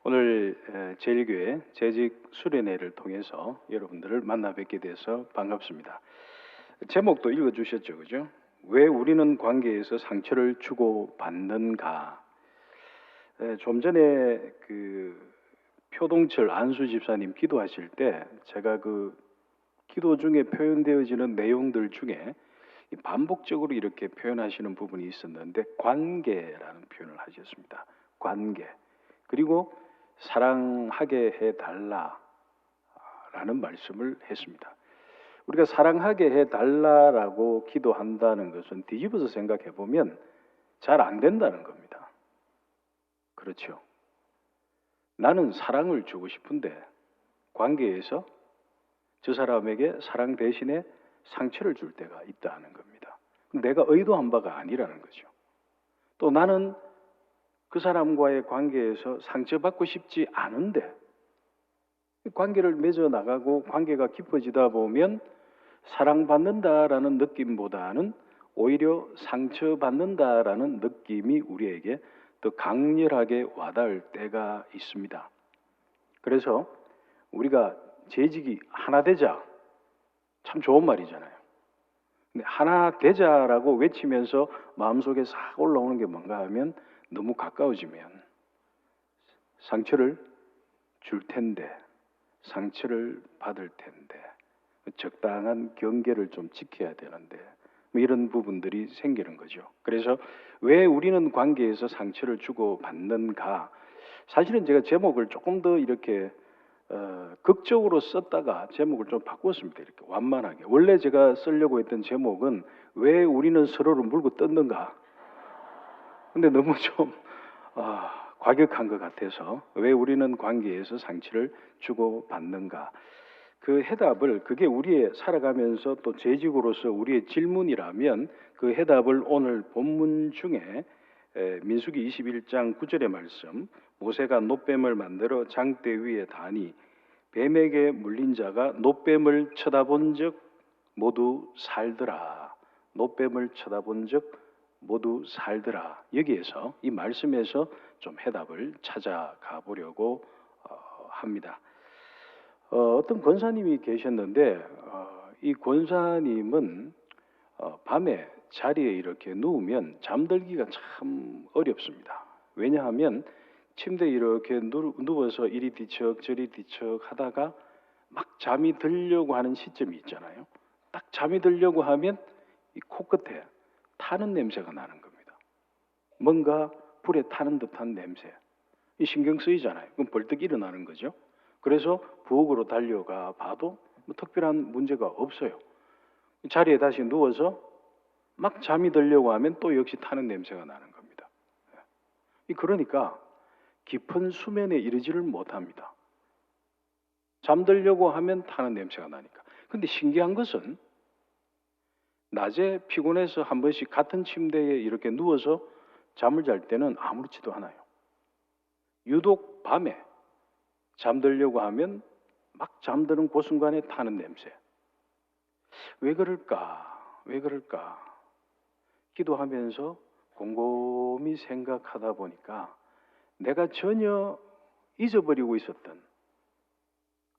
오늘 제1교회 재직 수련회를 통해서 여러분들을 만나 뵙게 돼서 반갑습니다. 제목도 읽어주셨죠, 그죠? 왜 우리는 관계에서 상처를 주고받는가? 좀 전에 표동철 안수 집사님 기도하실 때 제가 그 기도 중에 표현되어지는 내용들 중에 반복적으로 이렇게 표현하시는 부분이 있었는데 관계라는 표현을 하셨습니다. 관계. 그리고 사랑하게 해달라라는 말씀을 했습니다. 우리가 사랑하게 해달라라고 기도한다는 것은 뒤집어서 생각해 보면 잘 안 된다는 겁니다. 그렇죠. 나는 사랑을 주고 싶은데 관계에서 저 사람에게 사랑 대신에 상처를 줄 때가 있다는 겁니다. 내가 의도한 바가 아니라는 거죠. 또 나는 그 사람과의 관계에서 상처받고 싶지 않은데 관계를 맺어 나가고 관계가 깊어지다 보면 사랑받는다라는 느낌보다는 오히려 상처받는다라는 느낌이 우리에게 더 강렬하게 와닿을 때가 있습니다. 그래서 우리가 재직이 하나 되자 참 좋은 말이잖아요. 근데 하나 되자라고 외치면서 마음속에 싹 올라오는 게 뭔가 하면 너무 가까워지면 상처를 줄 텐데, 상처를 받을 텐데, 적당한 경계를 좀 지켜야 되는데, 이런 부분들이 생기는 거죠. 그래서 왜 우리는 관계에서 상처를 주고받는가? 사실은 제가 제목을 조금 더 이렇게 극적으로 썼다가 제목을 좀 바꿨습니다. 이렇게 완만하게. 원래 제가 쓰려고 했던 제목은 왜 우리는 서로를 물고 뜯는가? 근데 너무 좀 과격한 것 같아서 왜 우리는 관계에서 상처를 주고받는가? 그 해답을 그게 우리의 살아가면서 또 재직으로서 우리의 질문이라면 그 해답을 오늘 본문 중에 민수기 21장 9절의 말씀 모세가 놋뱀을 만들어 장대 위에 다니 뱀에게 물린 자가 놋뱀을 쳐다본 적 모두 살더라. 놋뱀을 쳐다본 적 모두 살더라. 여기에서 이 말씀에서 좀 해답을 찾아가 보려고 합니다. 어떤 권사님이 계셨는데 이 권사님은 밤에 자리에 이렇게 누우면 잠들기가 참 어렵습니다. 왜냐하면 침대에 이렇게 누워서 이리 뒤척 저리 뒤척 하다가 막 잠이 들려고 하는 시점이 있잖아요. 딱 잠이 들려고 하면 이 코끝에 타는 냄새가 나는 겁니다. 뭔가 불에 타는 듯한 냄새. 이 신경 쓰이잖아요. 그럼 벌떡 일어나는 거죠. 그래서 부엌으로 달려가 봐도 뭐 특별한 문제가 없어요. 자리에 다시 누워서 막 잠이 들려고 하면 또 역시 타는 냄새가 나는 겁니다. 그러니까 깊은 수면에 이르지를 못합니다. 잠들려고 하면 타는 냄새가 나니까. 근데 신기한 것은 낮에 피곤해서 한 번씩 같은 침대에 이렇게 누워서 잠을 잘 때는 아무렇지도 않아요. 유독 밤에 잠들려고 하면 막 잠드는 그 순간에 타는 냄새. 왜 그럴까? 왜 그럴까? 기도하면서 곰곰이 생각하다 보니까 내가 전혀 잊어버리고 있었던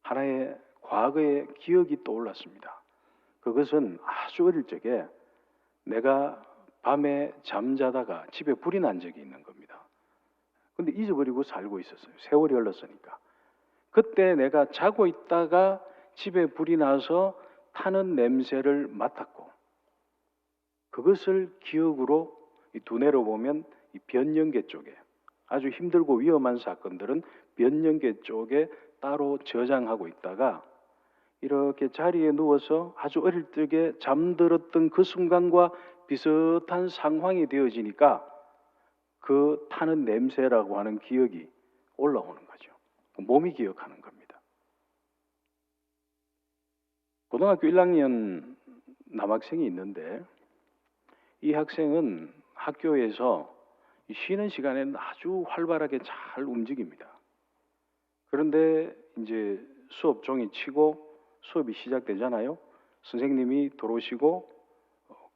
하나의 과거의 기억이 떠올랐습니다. 그것은 아주 어릴 적에 내가 밤에 잠자다가 집에 불이 난 적이 있는 겁니다. 근데 잊어버리고 살고 있었어요. 세월이 흘렀으니까. 그때 내가 자고 있다가 집에 불이 나서 타는 냄새를 맡았고 그것을 기억으로 이 두뇌로 보면 이 변연계 쪽에 아주 힘들고 위험한 사건들은 변연계 쪽에 따로 저장하고 있다가 이렇게 자리에 누워서 아주 어릴 적에 잠들었던 그 순간과 비슷한 상황이 되어지니까 그 타는 냄새라고 하는 기억이 올라오는 거죠. 몸이 기억하는 겁니다. 고등학교 1학년 남학생이 있는데 이 학생은 학교에서 쉬는 시간에는 아주 활발하게 잘 움직입니다. 그런데 이제 수업 종이 치고 수업이 시작되잖아요. 선생님이 들어오시고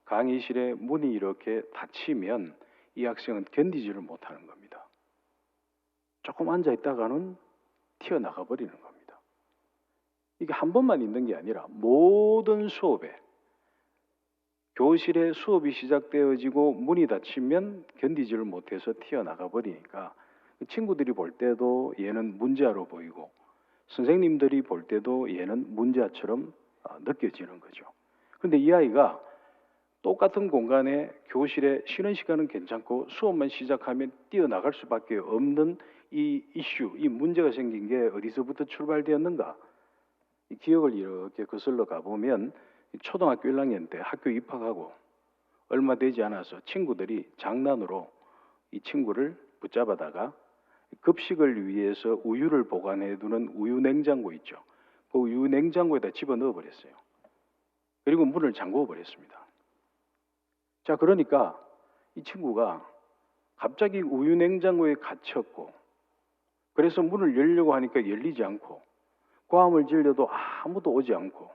강의실에 문이 이렇게 닫히면 이 학생은 견디지를 못하는 겁니다. 조금 앉아 있다가는 튀어나가 버리는 겁니다. 이게 한 번만 있는 게 아니라 모든 수업에, 교실에 수업이 시작되어지고 문이 닫히면 견디지를 못해서 튀어나가 버리니까 친구들이 볼 때도 얘는 문제아로 보이고 선생님들이 볼 때도 얘는 문제아처럼 느껴지는 거죠. 그런데 이 아이가 똑같은 공간에 교실에 쉬는 시간은 괜찮고 수업만 시작하면 뛰어나갈 수밖에 없는 이 이슈, 이 문제가 생긴 게 어디서부터 출발되었는가? 이 기억을 이렇게 거슬러 가보면 초등학교 1학년 때 학교 입학하고 얼마 되지 않아서 친구들이 장난으로 이 친구를 붙잡아다가 급식을 위해서 우유를 보관해 두는 우유 냉장고 있죠. 그 우유 냉장고에다 집어넣어 버렸어요. 그리고 문을 잠그어 버렸습니다. 자, 그러니까 이 친구가 갑자기 우유 냉장고에 갇혔고, 그래서 문을 열려고 하니까 열리지 않고, 고함을 질려도 아무도 오지 않고,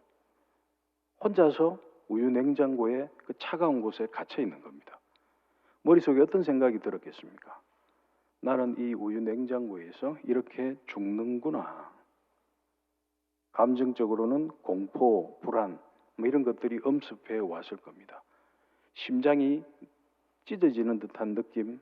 혼자서 우유 냉장고에 그 차가운 곳에 갇혀 있는 겁니다. 머릿속에 어떤 생각이 들었겠습니까? 나는 이 우유 냉장고에서 이렇게 죽는구나. 감정적으로는 공포, 불안, 이런 것들이 엄습해 왔을 겁니다. 심장이 찢어지는 듯한 느낌,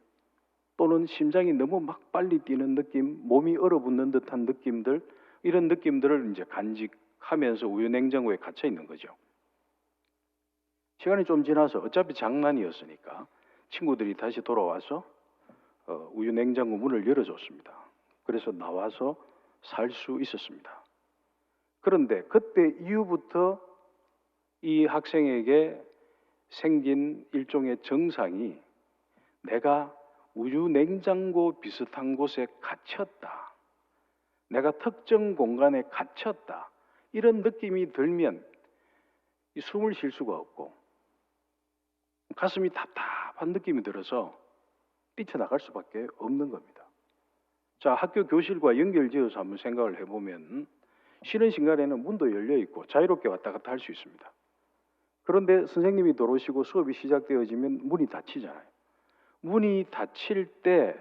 또는 심장이 너무 막 빨리 뛰는 느낌, 몸이 얼어붙는 듯한 느낌들, 이런 느낌들을 이제 간직하면서 우유 냉장고에 갇혀 있는 거죠. 시간이 좀 지나서 어차피 장난이었으니까 친구들이 다시 돌아와서 우유 냉장고 문을 열어줬습니다. 그래서 나와서 살 수 있었습니다. 그런데 그때 이후부터 이 학생에게 생긴 일종의 증상이 내가 우유 냉장고 비슷한 곳에 갇혔다. 내가 특정 공간에 갇혔다. 이런 느낌이 들면 숨을 쉴 수가 없고 가슴이 답답한 느낌이 들어서 뛰쳐나갈 수밖에 없는 겁니다. 자, 학교 교실과 연결지어서 한번 생각을 해보면 쉬는 시간에는 문도 열려 있고 자유롭게 왔다 갔다 할 수 있습니다. 그런데 선생님이 들어오시고 수업이 시작되어지면 문이 닫히잖아요. 문이 닫힐 때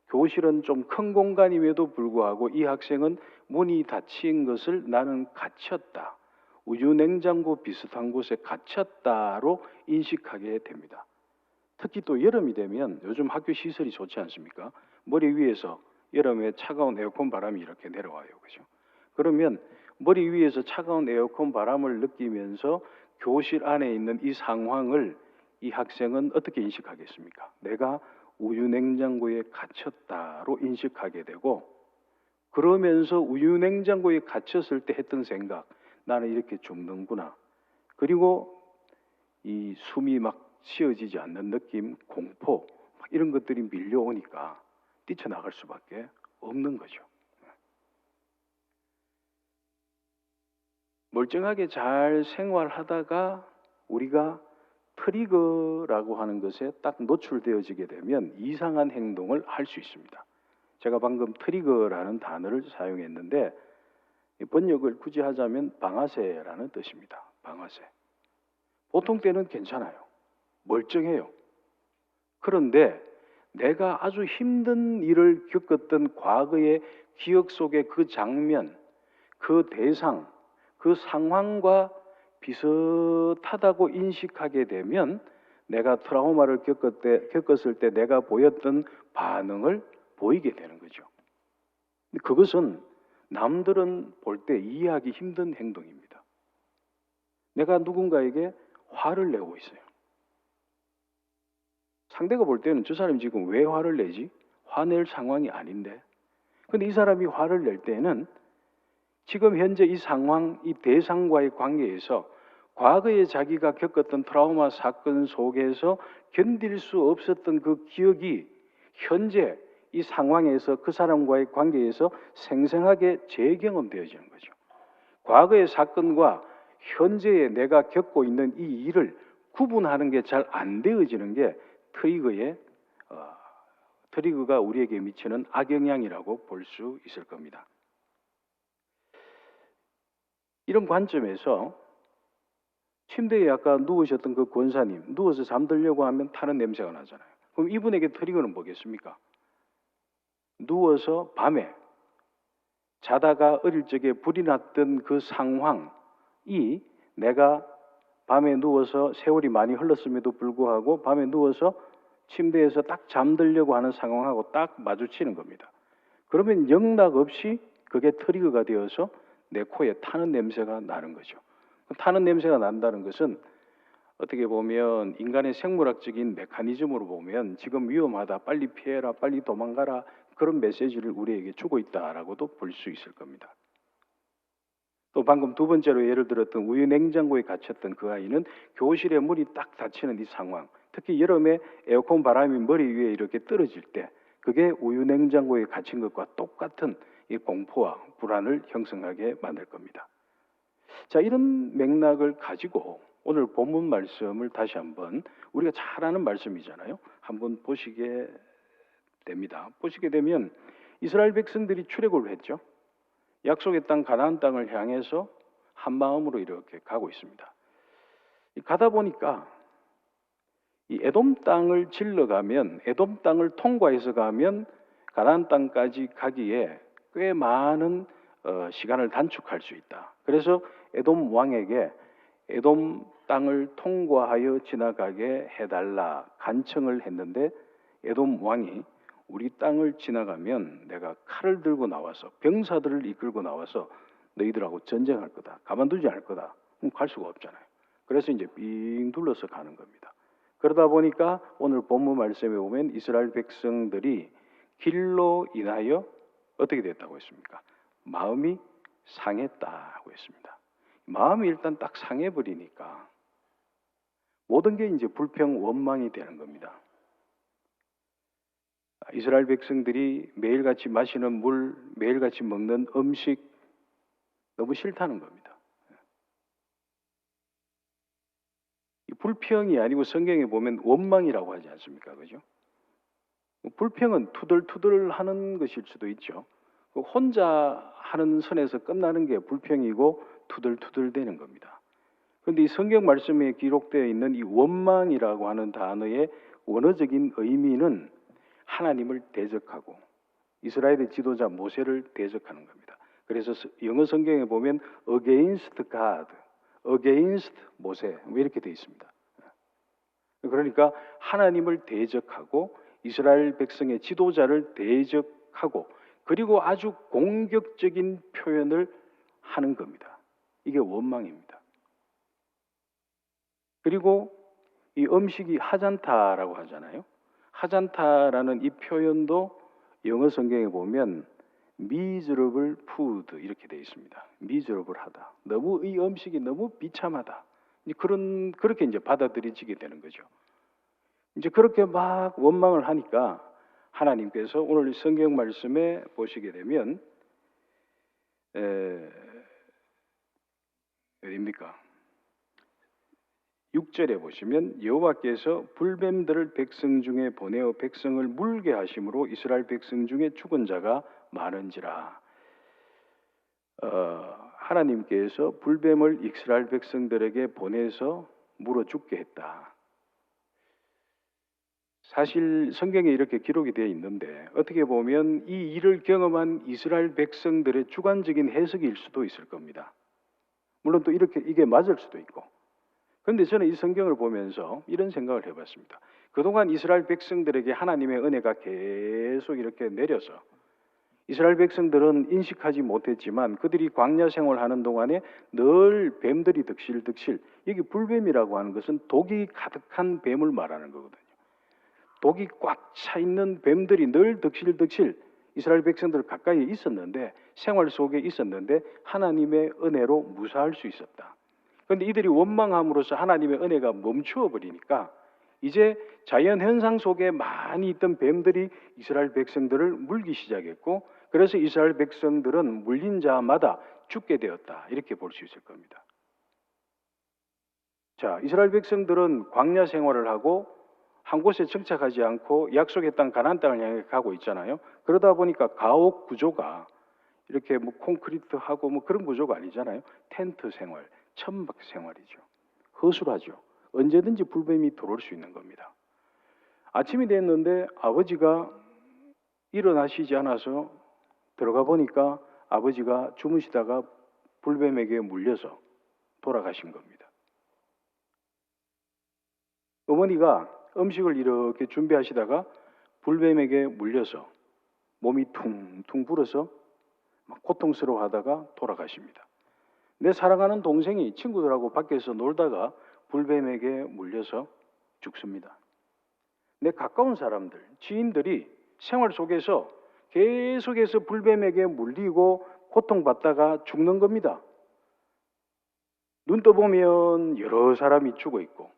교실은 좀 큰 공간임에도 불구하고 이 학생은 문이 닫힌 것을 나는 갇혔다. 우유 냉장고 비슷한 곳에 갇혔다로 인식하게 됩니다. 특히 또 여름이 되면 요즘 학교 시설이 좋지 않습니까? 머리 위에서 여름에 차가운 에어컨 바람이 이렇게 내려와요. 그죠? 그러면 머리 위에서 차가운 에어컨 바람을 느끼면서 교실 안에 있는 이 상황을 이 학생은 어떻게 인식하겠습니까? 내가 우유 냉장고에 갇혔다로 인식하게 되고, 그러면서 우유 냉장고에 갇혔을 때 했던 생각, 나는 이렇게 죽는구나. 그리고 이 숨이 막 쉬어지지 않는 느낌, 공포, 이런 것들이 밀려오니까 뛰쳐나갈 수밖에 없는 거죠. 멀쩡하게 잘 생활하다가 우리가 트리거라고 하는 것에 딱 노출되어지게 되면 이상한 행동을 할 수 있습니다. 제가 방금 트리거라는 단어를 사용했는데 번역을 굳이 하자면 방아쇠라는 뜻입니다. 방아쇠. 보통 때는 괜찮아요. 멀쩡해요. 그런데 내가 아주 힘든 일을 겪었던 과거의 기억 속의 그 장면, 그 대상, 그 상황과 비슷하다고 인식하게 되면 내가 트라우마를 겪었을 때 내가 보였던 반응을 보이게 되는 거죠. 그것은 남들은 볼 때 이해하기 힘든 행동입니다. 내가 누군가에게 화를 내고 있어요. 상대가 볼 때는 저 사람이 지금 왜 화를 내지? 화낼 상황이 아닌데. 근데 이 사람이 화를 낼 때는 지금 현재 이 상황, 이 대상과의 관계에서 과거에 자기가 겪었던 트라우마 사건 속에서 견딜 수 없었던 그 기억이 현재 이 상황에서 그 사람과의 관계에서 생생하게 재경험되어지는 거죠. 과거의 사건과 현재의 내가 겪고 있는 이 일을 구분하는 게 잘 안 되어지는 게 트리거가 우리에게 미치는 악영향이라고 볼 수 있을 겁니다. 이런 관점에서 침대에 아까 누우셨던 그 권사님, 누워서 잠들려고 하면 타는 냄새가 나잖아요. 그럼 이분에게 트리거는 뭐겠습니까? 누워서 밤에 자다가 어릴 적에 불이 났던 그 상황이 내가 밤에 누워서 세월이 많이 흘렀음에도 불구하고 밤에 누워서 침대에서 딱 잠들려고 하는 상황하고 딱 마주치는 겁니다. 그러면 영락 없이 그게 트리거가 되어서 내 코에 타는 냄새가 나는 거죠. 타는 냄새가 난다는 것은 어떻게 보면 인간의 생물학적인 메커니즘으로 보면 지금 위험하다, 빨리 피해라, 빨리 도망가라, 그런 메시지를 우리에게 주고 있다라고도 볼 수 있을 겁니다. 또 방금 두 번째로 예를 들었던 우유 냉장고에 갇혔던 그 아이는 교실에 문이 딱 닫히는 이 상황, 특히 여름에 에어컨 바람이 머리 위에 이렇게 떨어질 때 그게 우유 냉장고에 갇힌 것과 똑같은 이 공포와 불안을 형성하게 만들 겁니다. 자, 이런 맥락을 가지고 오늘 본문 말씀을 다시 한번, 우리가 잘 아는 말씀이잖아요. 한번 보시게 됩니다. 보시게 되면 이스라엘 백성들이 출애굽을 했죠. 약속의 땅 가나안 땅을 향해서 한 마음으로 이렇게 가고 있습니다. 가다 보니까 이 에돔 땅을 질러가면, 에돔 땅을 통과해서 가면 가나안 땅까지 가기에 꽤 많은 시간을 단축할 수 있다. 그래서 에돔 왕에게 에돔 땅을 통과하여 지나가게 해달라 간청을 했는데, 에돔 왕이 우리 땅을 지나가면 내가 칼을 들고 나와서 병사들을 이끌고 나와서 너희들하고 전쟁할 거다, 가만두지 않을 거다. 그럼 갈 수가 없잖아요. 그래서 이제 빙 둘러서 가는 겁니다. 그러다 보니까 오늘 본문 말씀에 보면 이스라엘 백성들이 길로 인하여 어떻게 됐다고 했습니까? 마음이 상했다고 했습니다. 마음이 일단 딱 상해버리니까 모든 게 이제 불평, 원망이 되는 겁니다. 이스라엘 백성들이 매일같이 마시는 물, 매일같이 먹는 음식 너무 싫다는 겁니다. 이 불평이 아니고 성경에 보면 원망이라고 하지 않습니까? 그죠? 불평은 투덜투덜 하는 것일 수도 있죠. 혼자 하는 선에서 끝나는 게 불평이고 투덜투덜 되는 겁니다. 그런데 이 성경 말씀에 기록되어 있는 이 원망이라고 하는 단어의 원어적인 의미는 하나님을 대적하고 이스라엘의 지도자 모세를 대적하는 겁니다. 그래서 영어 성경에 보면 against God, against 모세 이렇게 되어 있습니다. 그러니까 하나님을 대적하고 이스라엘 백성의 지도자를 대적하고 그리고 아주 공격적인 표현을 하는 겁니다. 이게 원망입니다. 그리고 이 음식이 하잔타라고 하잖아요. 하잔타라는 이 표현도 영어 성경에 보면 miserable food 이렇게 되어 있습니다. miserable하다. 너무 이 음식이 너무 비참하다. 그렇게 이제 받아들여지게 되는 거죠. 이제 그렇게 막 원망을 하니까 하나님께서 오늘 성경 말씀에 보시게 되면 어디입니까? 6절에 보시면 여호와께서 불뱀들을 백성 중에 보내어 백성을 물게 하심으로 이스라엘 백성 중에 죽은 자가 많은지라. 하나님께서 불뱀을 이스라엘 백성들에게 보내서 물어 죽게 했다. 사실 성경에 이렇게 기록이 되어 있는데 어떻게 보면 이 일을 경험한 이스라엘 백성들의 주관적인 해석일 수도 있을 겁니다. 물론 또 이게 맞을 수도 있고. 그런데 저는 이 성경을 보면서 이런 생각을 해봤습니다. 그동안 이스라엘 백성들에게 하나님의 은혜가 계속 이렇게 내려서 이스라엘 백성들은 인식하지 못했지만 그들이 광야 생활하는 동안에 늘 뱀들이 득실득실, 여기 불뱀이라고 하는 것은 독이 가득한 뱀을 말하는 거거든요. 독이 꽉 차 있는 뱀들이 늘 득실득실 이스라엘 백성들 가까이에 있었는데, 생활 속에 있었는데 하나님의 은혜로 무사할 수 있었다. 그런데 이들이 원망함으로써 하나님의 은혜가 멈추어 버리니까 이제 자연 현상 속에 많이 있던 뱀들이 이스라엘 백성들을 물기 시작했고, 그래서 이스라엘 백성들은 물린 자마다 죽게 되었다. 이렇게 볼 수 있을 겁니다. 자, 이스라엘 백성들은 광야 생활을 하고 한 곳에 정착하지 않고 약속의 땅 가나안 땅을 향해 가고 있잖아요. 그러다 보니까 가옥 구조가 이렇게 뭐 콘크리트하고 뭐 그런 구조가 아니잖아요. 텐트 생활, 천막 생활이죠. 허술하죠. 언제든지 불뱀이 들어올 수 있는 겁니다. 아침이 됐는데 아버지가 일어나시지 않아서 들어가 보니까 아버지가 주무시다가 불뱀에게 물려서 돌아가신 겁니다. 어머니가 음식을 이렇게 준비하시다가 불뱀에게 물려서 몸이 퉁퉁 불어서 막 고통스러워하다가 돌아가십니다. 내 사랑하는 동생이 친구들하고 밖에서 놀다가 불뱀에게 물려서 죽습니다. 내 가까운 사람들, 지인들이 생활 속에서 계속해서 불뱀에게 물리고 고통받다가 죽는 겁니다. 눈 떠보면 여러 사람이 죽어 있고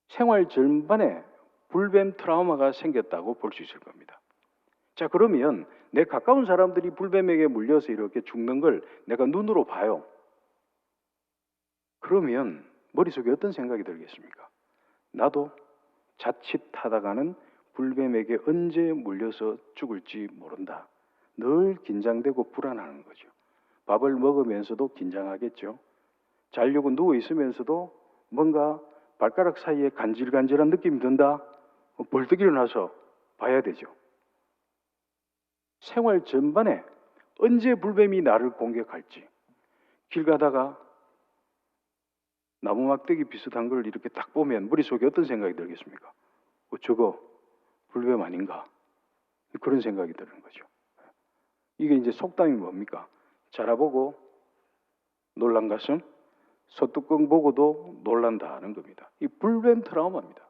생활 전반에 불뱀 트라우마가 생겼다고 볼 수 있을 겁니다. 자, 그러면 내 가까운 사람들이 불뱀에게 물려서 이렇게 죽는 걸 내가 눈으로 봐요. 그러면 머릿속에 어떤 생각이 들겠습니까? 나도 자칫하다가는 불뱀에게 언제 물려서 죽을지 모른다. 늘 긴장되고 불안하는 거죠. 밥을 먹으면서도 긴장하겠죠. 자려고 누워 있으면서도 뭔가 발가락 사이에 간질간질한 느낌이 든다. 벌떡 일어나서 봐야 되죠. 생활 전반에 언제 불뱀이 나를 공격할지, 길 가다가 나무 막대기 비슷한 걸 이렇게 딱 보면 머릿속에 어떤 생각이 들겠습니까? 저거 불뱀 아닌가? 그런 생각이 드는 거죠. 이게 이제 속담이 뭡니까? 자라보고 놀란 가슴, 소뚜껑 보고도 놀란다는 겁니다. 이 불뱀 트라우마입니다.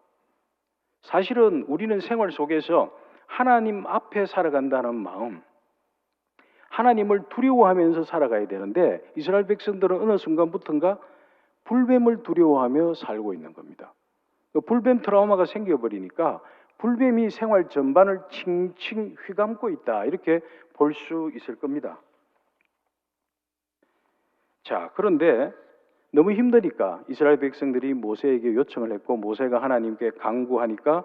사실은 우리는 생활 속에서 하나님 앞에 살아간다는 마음, 하나님을 두려워하면서 살아가야 되는데 이스라엘 백성들은 어느 순간부터인가 불뱀을 두려워하며 살고 있는 겁니다. 불뱀 트라우마가 생겨버리니까 불뱀이 생활 전반을 칭칭 휘감고 있다, 이렇게 볼 수 있을 겁니다. 자, 그런데 너무 힘드니까 이스라엘 백성들이 모세에게 요청을 했고 모세가 하나님께 간구하니까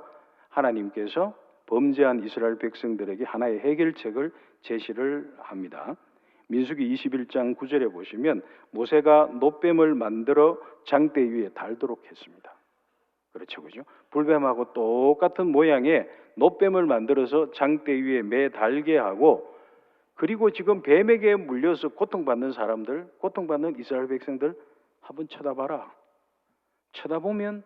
하나님께서 범죄한 이스라엘 백성들에게 하나의 해결책을 제시를 합니다. 민수기 21장 9절에 보시면 모세가 놋뱀을 만들어 장대 위에 달도록 했습니다. 그렇죠, 그죠? 불뱀하고 똑같은 모양의 놋뱀을 만들어서 장대 위에 매달게 하고, 그리고 지금 뱀에게 물려서 고통받는 사람들, 고통받는 이스라엘 백성들 한번 쳐다봐라. 쳐다보면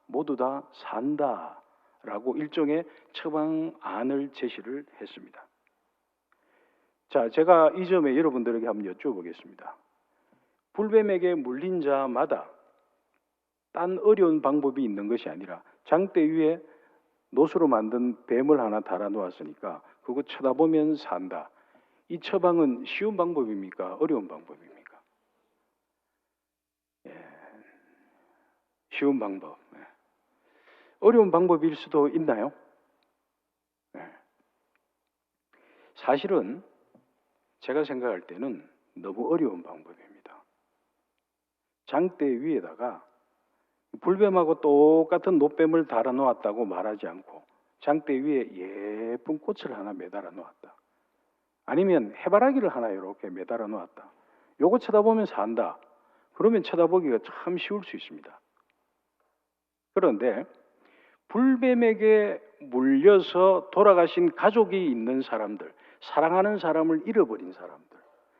모두 다 산다라고 일종의 처방안을 제시를 했습니다. 자, 제가 이 점에 여러분들에게 한번 여쭤보겠습니다. 불뱀에게 물린 자마다 딴 어려운 방법이 있는 것이 아니라 장대 위에 놋으로 만든 뱀을 하나 달아 놓았으니까 그거 쳐다보면 산다. 이 처방은 쉬운 방법입니까? 어려운 방법입니까? 쉬운 방법. 어려운 방법일 수도 있나요? 사실은 제가 생각할 때는 너무 어려운 방법입니다. 장대 위에다가 불뱀하고 똑같은 놋뱀을 달아 놓았다고 말하지 않고 장대 위에 예쁜 꽃을 하나 매달아 놓았다. 아니면 해바라기를 하나 이렇게 매달아 놓았다. 요거 쳐다보면 산다. 그러면 쳐다보기가 참 쉬울 수 있습니다. 그런데 불뱀에게 물려서 돌아가신 가족이 있는 사람들, 사랑하는 사람을 잃어버린 사람들,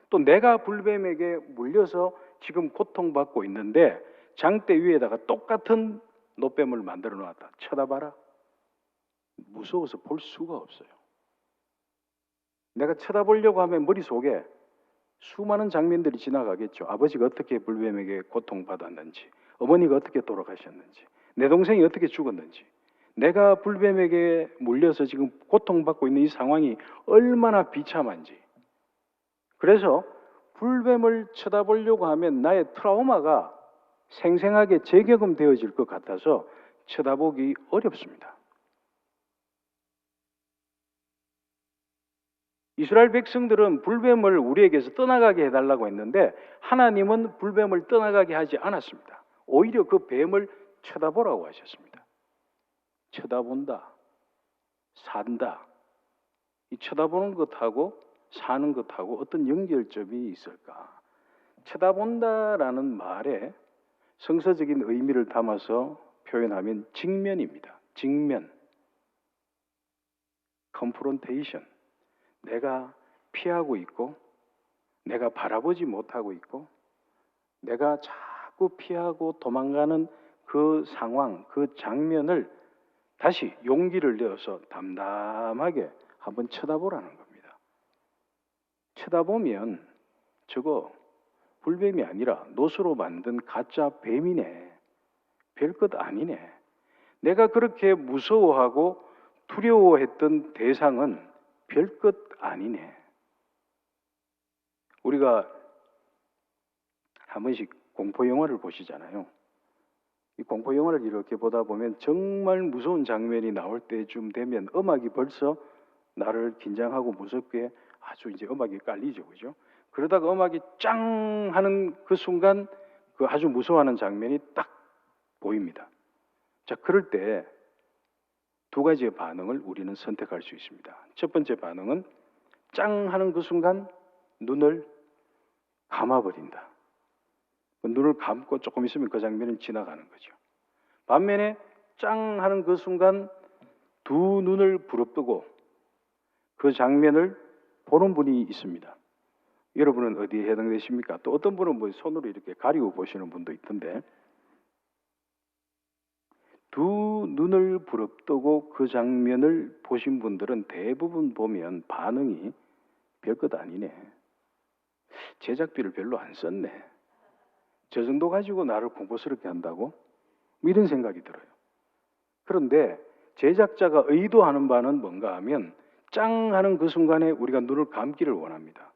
또 내가 불뱀에게 물려서 지금 고통받고 있는데 장대 위에다가 똑같은 놋뱀을 만들어 놨다. 쳐다봐라. 무서워서 볼 수가 없어요. 내가 쳐다보려고 하면 머릿속에 수많은 장면들이 지나가겠죠. 아버지가 어떻게 불뱀에게 고통받았는지, 어머니가 어떻게 돌아가셨는지, 내 동생이 어떻게 죽었는지, 내가 불뱀에게 물려서 지금 고통받고 있는 이 상황이 얼마나 비참한지. 그래서 불뱀을 쳐다보려고 하면 나의 트라우마가 생생하게 재경험되어질 것 같아서 쳐다보기 어렵습니다. 이스라엘 백성들은 불뱀을 우리에게서 떠나가게 해달라고 했는데 하나님은 불뱀을 떠나가게 하지 않았습니다. 오히려 그 뱀을 쳐다보라고 하셨습니다. 쳐다본다, 산다. 이 쳐다보는 것하고 사는 것하고 어떤 연결점이 있을까? 쳐다본다라는 말에 성서적인 의미를 담아서 표현하면 직면입니다. 직면. confrontation, 내가 피하고 있고 내가 바라보지 못하고 있고 내가 자꾸 피하고 도망가는 그 상황, 그 장면을 다시 용기를 내어서 담담하게 한번 쳐다보라는 겁니다. 쳐다보면 저거 불뱀이 아니라 노수로 만든 가짜 뱀이네. 별것 아니네. 내가 그렇게 무서워하고 두려워했던 대상은 별것 아니네. 우리가 한 번씩 공포 영화를 보시잖아요. 이 공포 영화를 이렇게 보다 보면 정말 무서운 장면이 나올 때쯤 되면 음악이 벌써 나를 긴장하고 무섭게 아주 이제 음악이 깔리죠, 그죠? 그러다가 음악이 짱 하는 그 순간 그 아주 무서워하는 장면이 딱 보입니다. 자, 그럴 때 두 가지의 반응을 우리는 선택할 수 있습니다. 첫 번째 반응은 짱 하는 그 순간 눈을 감아버린다. 눈을 감고 조금 있으면 그 장면은 지나가는 거죠. 반면에 짱 하는 그 순간 두 눈을 부릅뜨고 그 장면을 보는 분이 있습니다. 여러분은 어디에 해당되십니까? 또 어떤 분은 뭐 손으로 이렇게 가리고 보시는 분도 있던데, 두 눈을 부릅뜨고 그 장면을 보신 분들은 대부분 보면 반응이 별것 아니네. 제작비를 별로 안 썼네. 저 정도 가지고 나를 공포스럽게 한다고? 이런 생각이 들어요. 그런데 제작자가 의도하는 바는 뭔가 하면 짱 하는 그 순간에 우리가 눈을 감기를 원합니다.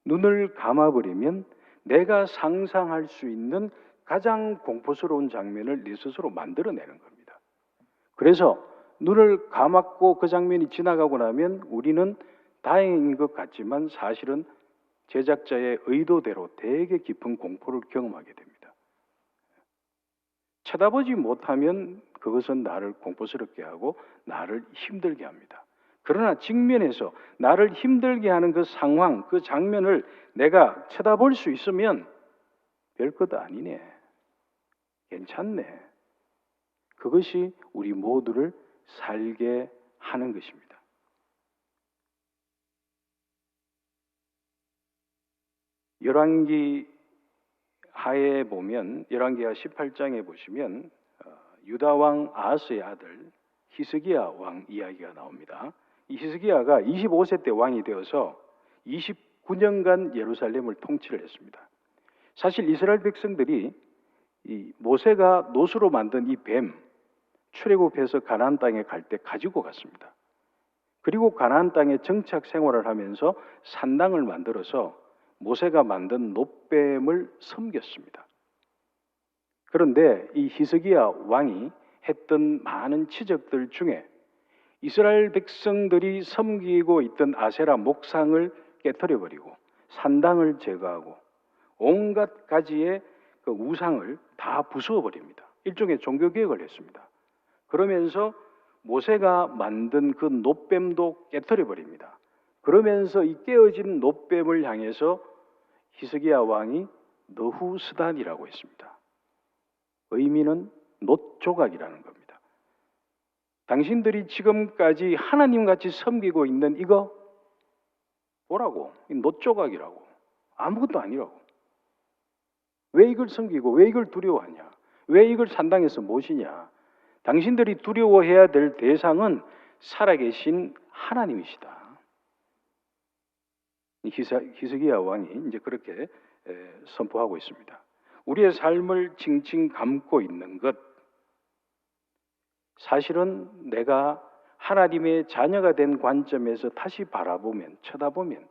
눈을 감아버리면 내가 상상할 수 있는 가장 공포스러운 장면을 내 스스로 만들어내는 겁니다. 그래서 눈을 감았고 그 장면이 지나가고 나면 우리는 다행인 것 같지만 사실은 제작자의 의도대로 되게 깊은 공포를 경험하게 됩니다. 쳐다보지 못하면 그것은 나를 공포스럽게 하고 나를 힘들게 합니다. 그러나 직면에서 나를 힘들게 하는 그 상황, 그 장면을 내가 쳐다볼 수 있으면 별것 아니네. 괜찮네. 그것이 우리 모두를 살게 하는 것입니다. 열왕기 하에 보면 열왕기하 18장에 보시면 유다 왕 아하스의 아들 히스기야 왕 이야기가 나옵니다. 이 히스기야가 25세 때 왕이 되어서 29년간 예루살렘을 통치를 했습니다. 사실 이스라엘 백성들이 이 모세가 노수로 만든 이 뱀 출애굽해서 가나안 땅에 갈 때 가지고 갔습니다. 그리고 가나안 땅에 정착 생활을 하면서 산당을 만들어서 모세가 만든 놋뱀을 섬겼습니다. 그런데 이 히스기야 왕이 했던 많은 치적들 중에 이스라엘 백성들이 섬기고 있던 아세라 목상을 깨트려버리고 산당을 제거하고 온갖 가지의 그 우상을 다 부수어버립니다. 일종의 종교개혁을 했습니다. 그러면서 모세가 만든 그 놋뱀도 깨트려버립니다. 그러면서 이 깨어진 놋뱀을 향해서 히스기야 왕이 너후스단이라고 했습니다. 의미는 놋조각이라는 겁니다. 당신들이 지금까지 하나님같이 섬기고 있는 이거 뭐라고? 이 놋조각이라고. 아무것도 아니라고. 왜 이걸 섬기고 왜 이걸 두려워하냐? 왜 이걸 산당에서 모시냐? 당신들이 두려워해야 될 대상은 살아계신 하나님이시다. 히스기야 왕이 이제 그렇게 선포하고 있습니다. 우리의 삶을 칭칭 감고 있는 것, 사실은 내가 하나님의 자녀가 된 관점에서 다시 바라보면, 쳐다보면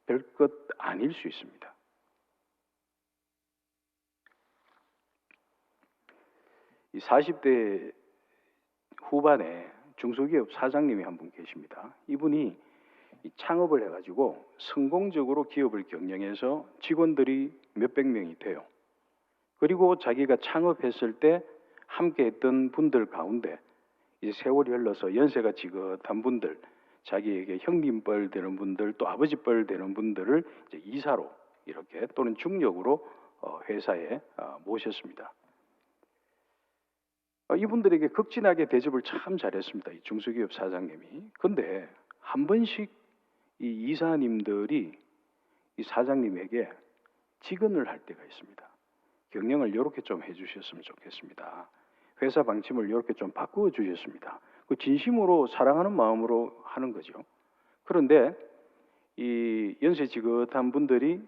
별것 아닐 수 있습니다. 이 40대 후반에 중소기업 사장님이 한 분 계십니다. 이분이 창업을 해가지고 성공적으로 기업을 경영해서 직원들이 몇백 명이 돼요. 그리고 자기가 창업했을 때 함께 했던 분들 가운데 이제 세월이 흘러서 연세가 지긋한 분들, 자기에게 형님뻘 되는 분들, 또 아버지뻘 되는 분들을 이제 이사로 이렇게 또는 중력으로 회사에 모셨습니다. 이분들에게 극진하게 대접을 참 잘했습니다. 이 중소기업 사장님이. 근데 한 번씩 이 이사님들이 이 사장님에게 직언을 할 때가 있습니다. 경영을 이렇게 좀 해주셨으면 좋겠습니다. 회사 방침을 이렇게 좀 바꾸어 주셨습니다. 그 진심으로 사랑하는 마음으로 하는 거죠. 그런데 이 연세 지긋한 분들이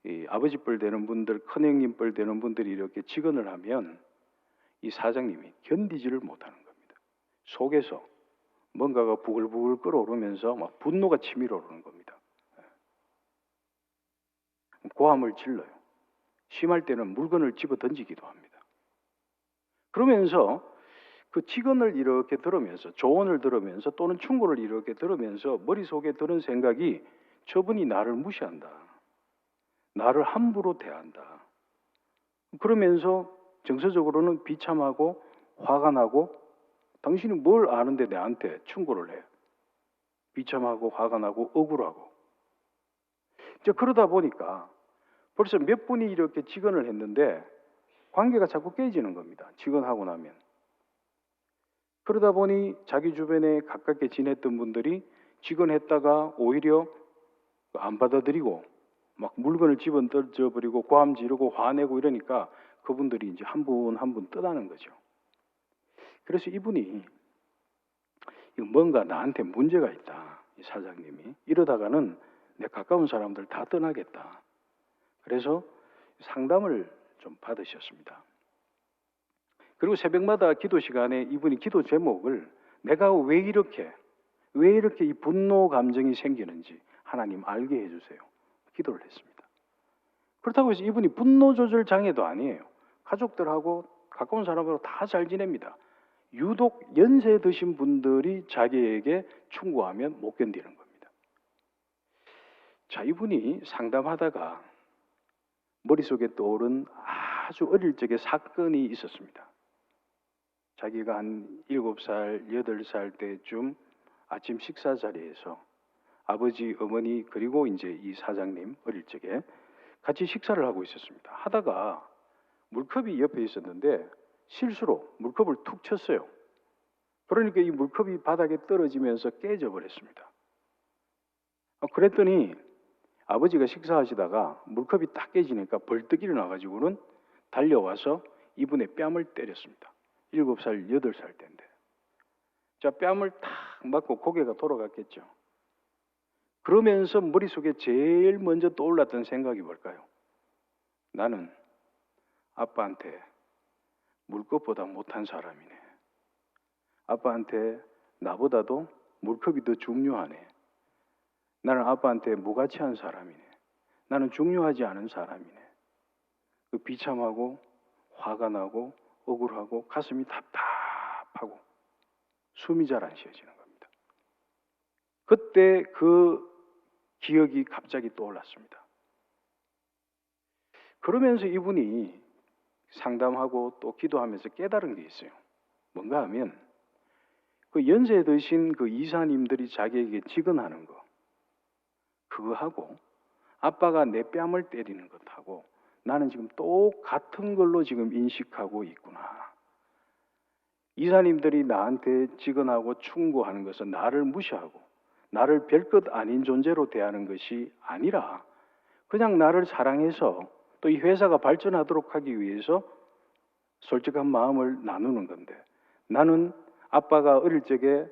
이 아버지 뻘 되는 분들, 큰형님 뻘 되는 분들이 이렇게 직언을 하면 이 사장님이 견디지를 못하는 겁니다. 속에서 뭔가가 부글부글 끓어오르면서 막 분노가 치밀어 오르는 겁니다. 고함을 질러요. 심할 때는 물건을 집어 던지기도 합니다. 그러면서 그 직언을 이렇게 들으면서, 조언을 들으면서 또는 충고를 이렇게 들으면서 머릿속에 드는 생각이, 저분이 나를 무시한다, 나를 함부로 대한다. 그러면서 정서적으로는 비참하고 화가 나고, 당신이 뭘 아는데 내한테 충고를 해. 비참하고 화가 나고 억울하고. 이제 그러다 보니까 벌써 몇 분이 이렇게 직언을 했는데 관계가 자꾸 깨지는 겁니다. 직언하고 나면. 그러다 보니 자기 주변에 가깝게 지냈던 분들이 직언했다가 오히려 안 받아들이고 막 물건을 집어 던져버리고 고함 지르고 화내고 이러니까 그분들이 이제 한 분 한 분 떠나는 거죠. 그래서 이분이 뭔가 나한테 문제가 있다, 이 사장님이. 이러다가는 내 가까운 사람들 다 떠나겠다. 그래서 상담을 좀 받으셨습니다. 그리고 새벽마다 기도 시간에 이분이 기도 제목을, 내가 왜 이렇게 이 분노 감정이 생기는지 하나님 알게 해주세요, 기도를 했습니다. 그렇다고 해서 이분이 분노 조절 장애도 아니에요. 가족들하고 가까운 사람하고 다 잘 지냅니다. 유독 연세 드신 분들이 자기에게 충고하면 못 견디는 겁니다. 자, 이분이 상담하다가 머릿속에 떠오른 아주 어릴 적의 사건이 있었습니다. 자기가 한 7살, 8살 때쯤 아침 식사 자리에서 아버지, 어머니 그리고 이제 이 사장님 어릴 적에 같이 식사를 하고 있었습니다. 하다가 물컵이 옆에 있었는데 실수로 물컵을 툭 쳤어요. 그러니까 이 물컵이 바닥에 떨어지면서 깨져버렸습니다. 그랬더니 아버지가 식사하시다가 물컵이 딱 깨지니까 벌떡 일어나가지고는 달려와서 이분의 뺨을 때렸습니다. 7살, 8살 때인데. 자, 뺨을 탁 맞고 고개가 돌아갔겠죠. 그러면서 머릿속에 제일 먼저 떠올랐던 생각이 뭘까요? 나는 아빠한테 물컵보다 못한 사람이네. 아빠한테 나보다도 물컵이 더 중요하네. 나는 아빠한테 무가치한 사람이네. 나는 중요하지 않은 사람이네. 그 비참하고 화가 나고 억울하고 가슴이 답답하고 숨이 잘 안 쉬어지는 겁니다. 그때 그 기억이 갑자기 떠올랐습니다. 그러면서 이분이 상담하고 또 기도하면서 깨달은 게 있어요. 뭔가 하면 그 연세 드신 그 이사님들이 자기에게 직언하는 거, 그거하고 아빠가 내 뺨을 때리는 것하고 나는 지금 똑같은 걸로 지금 인식하고 있구나. 이사님들이 나한테 직언하고 충고하는 것은 나를 무시하고 나를 별것 아닌 존재로 대하는 것이 아니라 그냥 나를 사랑해서 또 이 회사가 발전하도록 하기 위해서 솔직한 마음을 나누는 건데, 나는 아빠가 어릴 적에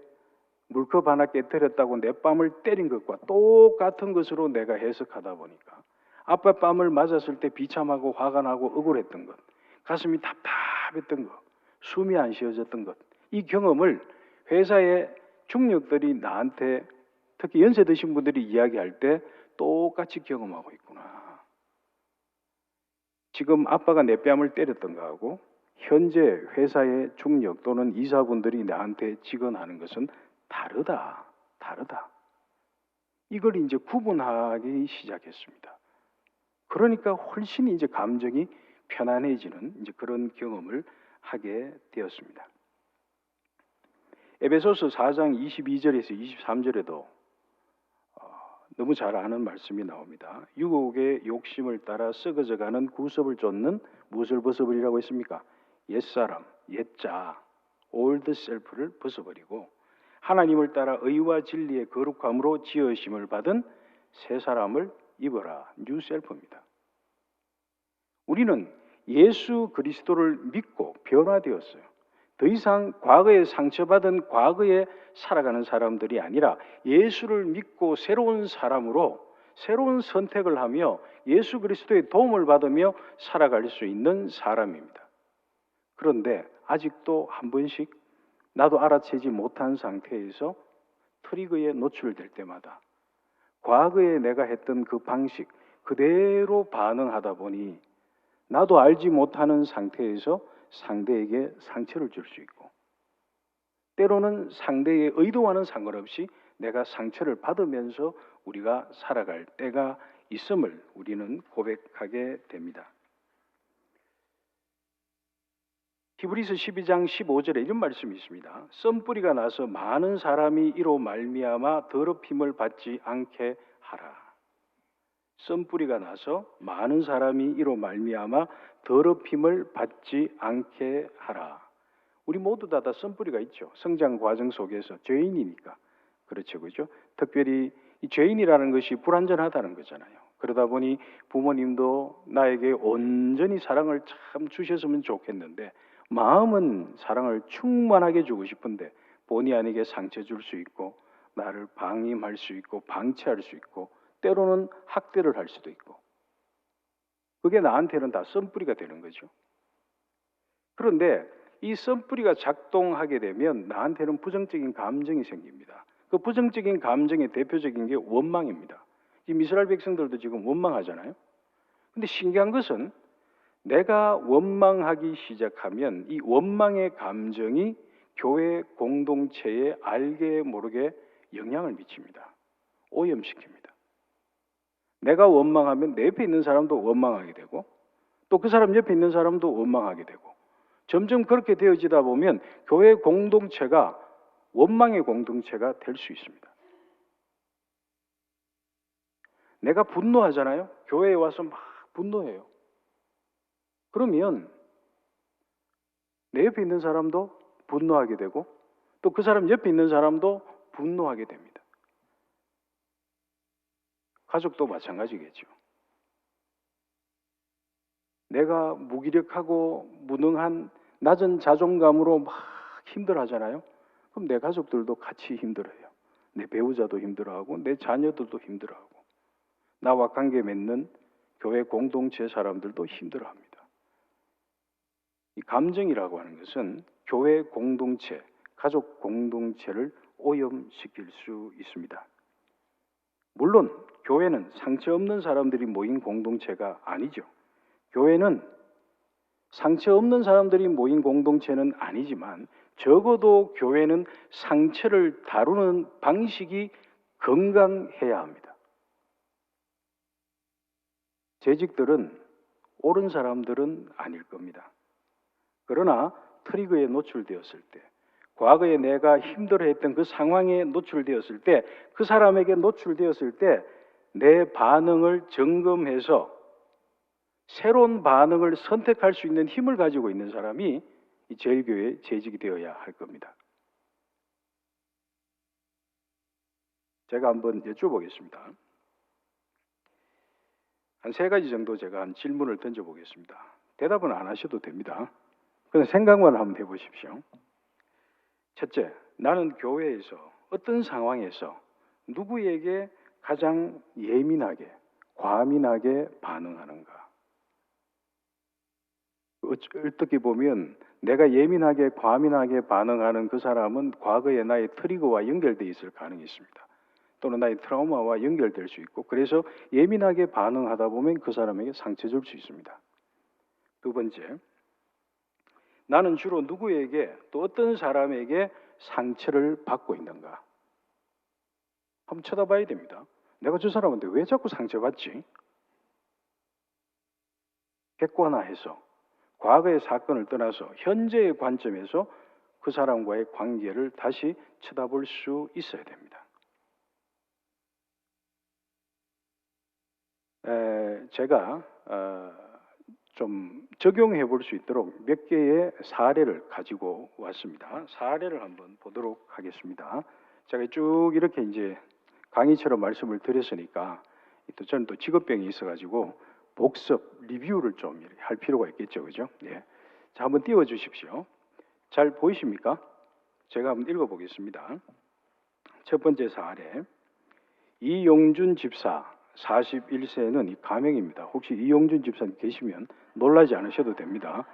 물컵 하나 깨뜨렸다고 내 뺨을 때린 것과 똑같은 것으로 내가 해석하다 보니까 아빠 뺨을 맞았을 때 비참하고 화가 나고 억울했던 것, 가슴이 답답했던 것, 숨이 안 쉬어졌던 것, 이 경험을 회사의 중력들이 나한테, 특히 연세 드신 분들이 이야기할 때 똑같이 경험하고 있구나. 지금 아빠가 내 뺨을 때렸던 거하고 현재 회사의 중력 또는 이사분들이 나한테 직언하는 것은 다르다. 이걸 이제 구분하기 시작했습니다. 그러니까 훨씬 이제 감정이 편안해지는 이제 그런 경험을 하게 되었습니다. 에베소서 4장 22절에서 23절에도 너무 잘 아는 말씀이 나옵니다. 유혹의 욕심을 따라 썩어져가는 구습을 쫓는 무엇을 벗어버리라고 했습니까? 옛사람, 옛자 올드 셀프를 벗어버리고 하나님을 따라 의와 진리의 거룩함으로 지으심을 받은 새 사람을 입어라. 뉴 셀프입니다. 우리는 예수 그리스도를 믿고 변화되었어요. 더 이상 과거에 상처받은 과거에 살아가는 사람들이 아니라 예수를 믿고 새로운 사람으로 새로운 선택을 하며 예수 그리스도의 도움을 받으며 살아갈 수 있는 사람입니다. 그런데 아직도 한 번씩 나도 알아채지 못한 상태에서 트리거에 노출될 때마다 과거에 내가 했던 그 방식 그대로 반응하다 보니 나도 알지 못하는 상태에서 상대에게 상처를 줄 수 있고 때로는 상대의 의도와는 상관없이 내가 상처를 받으면서 우리가 살아갈 때가 있음을 우리는 고백하게 됩니다. 히브리서 12장 15절에 이런 말씀이 있습니다. 썬뿌리가 나서 많은 사람이 이로 말미암아 더럽힘을 받지 않게 하라. 썬뿌리가 나서 많은 사람이 이로 말미암아 더럽힘을 받지 않게 하라. 우리 모두 다 썬뿌리가 있죠. 성장 과정 속에서 죄인이니까. 그렇죠, 그죠? 특별히 이 죄인이라는 것이 불완전하다는 거잖아요. 그러다 보니 부모님도 나에게 온전히 사랑을 참 주셨으면 좋겠는데 마음은 사랑을 충만하게 주고 싶은데 본의 아니게 상처 줄 수 있고 나를 방임할 수 있고 방치할 수 있고 때로는 학대를 할 수도 있고 그게 나한테는 다 썬뿌리가 되는 거죠. 그런데 이 썬뿌리가 작동하게 되면 나한테는 부정적인 감정이 생깁니다. 그 부정적인 감정의 대표적인 게 원망입니다. 이 이스라엘 백성들도 지금 원망하잖아요. 근데 신기한 것은 내가 원망하기 시작하면 이 원망의 감정이 교회 공동체에 알게 모르게 영향을 미칩니다. 오염시킵니다. 내가 원망하면 내 옆에 있는 사람도 원망하게 되고 또 그 사람 옆에 있는 사람도 원망하게 되고 점점 그렇게 되어지다 보면 교회 공동체가 원망의 공동체가 될 수 있습니다. 내가 분노하잖아요. 교회에 와서 막 분노해요. 그러면 내 옆에 있는 사람도 분노하게 되고 또 그 사람 옆에 있는 사람도 분노하게 됩니다. 가족도 마찬가지겠죠. 내가 무기력하고 무능한 낮은 자존감으로 막 힘들어하잖아요. 그럼 내 가족들도 같이 힘들어요. 내 배우자도 힘들어하고 내 자녀들도 힘들어하고 나와 관계 맺는 교회 공동체 사람들도 힘들어합니다. 이 감정이라고 하는 것은 교회 공동체, 가족 공동체를 오염시킬 수 있습니다. 물론 교회는 상처 없는 사람들이 모인 공동체가 아니죠. 교회는 상처 없는 사람들이 모인 공동체는 아니지만 적어도 교회는 상처를 다루는 방식이 건강해야 합니다. 재직들은 옳은 사람들은 아닐 겁니다. 그러나 트리거에 노출되었을 때, 과거에 내가 힘들어했던 그 상황에 노출되었을 때, 그 사람에게 노출되었을 때 내 반응을 점검해서 새로운 반응을 선택할 수 있는 힘을 가지고 있는 사람이 이 제일교회에 재직이 되어야 할 겁니다. 제가 한번 여쭤보겠습니다. 한 3가지 정도 제가 한 질문을 던져보겠습니다. 대답은 안 하셔도 됩니다. 그냥 생각만 한번 해보십시오. 첫째, 나는 교회에서 어떤 상황에서 누구에게 가장 예민하게, 과민하게 반응하는가? 어떻게 보면 내가 예민하게, 과민하게 반응하는 그 사람은 과거의 나의 트리거와 연결되어 있을 가능성이 있습니다. 또는 나의 트라우마와 연결될 수 있고 그래서 예민하게 반응하다 보면 그 사람에게 상처 줄 수 있습니다. 두 번째, 나는 주로 누구에게 또 어떤 사람에게 상처를 받고 있는가? 한번 쳐다봐야 됩니다. 내가 저 사람한테 왜 자꾸 상처받지? 객관화해서 과거의 사건을 떠나서 현재의 관점에서 그 사람과의 관계를 다시 쳐다볼 수 있어야 됩니다. 제가 좀 적용해 볼 수 있도록 몇 개의 사례를 가지고 왔습니다. 사례를 한번 보도록 하겠습니다. 제가 쭉 이렇게 이제 강의처럼 말씀을 드렸으니까 또 저는 또 직업병이 있어가지고 복습, 리뷰를 좀 할 필요가 있겠죠, 그죠? 예. 자, 한번 띄워 주십시오. 잘 보이십니까? 제가 한번 읽어보겠습니다. 첫 번째 사례. 이용준 집사 41세는 이 가명입니다. 혹시 이용준 집사님 계시면 놀라지 않으셔도 됩니다.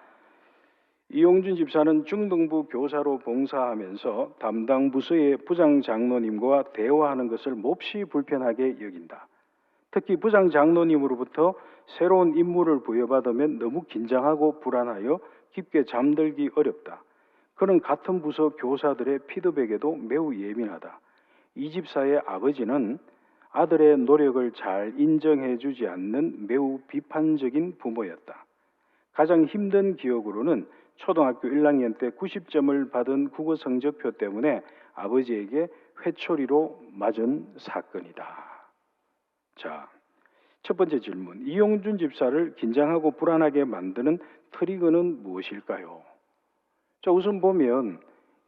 이용준 집사는 중등부 교사로 봉사하면서 담당 부서의 부장 장로님과 대화하는 것을 몹시 불편하게 여긴다. 특히 부장 장로님으로부터 새로운 임무를 부여받으면 너무 긴장하고 불안하여 깊게 잠들기 어렵다. 그는 같은 부서 교사들의 피드백에도 매우 예민하다. 이 집사의 아버지는 아들의 노력을 잘 인정해 주지 않는 매우 비판적인 부모였다. 가장 힘든 기억으로는 초등학교 1학년 때 90점을 받은 국어 성적표 때문에 아버지에게 회초리로 맞은 사건이다. 자, 첫 번째 질문. 이용준 집사를 긴장하고 불안하게 만드는 트리거는 무엇일까요? 자, 우선 보면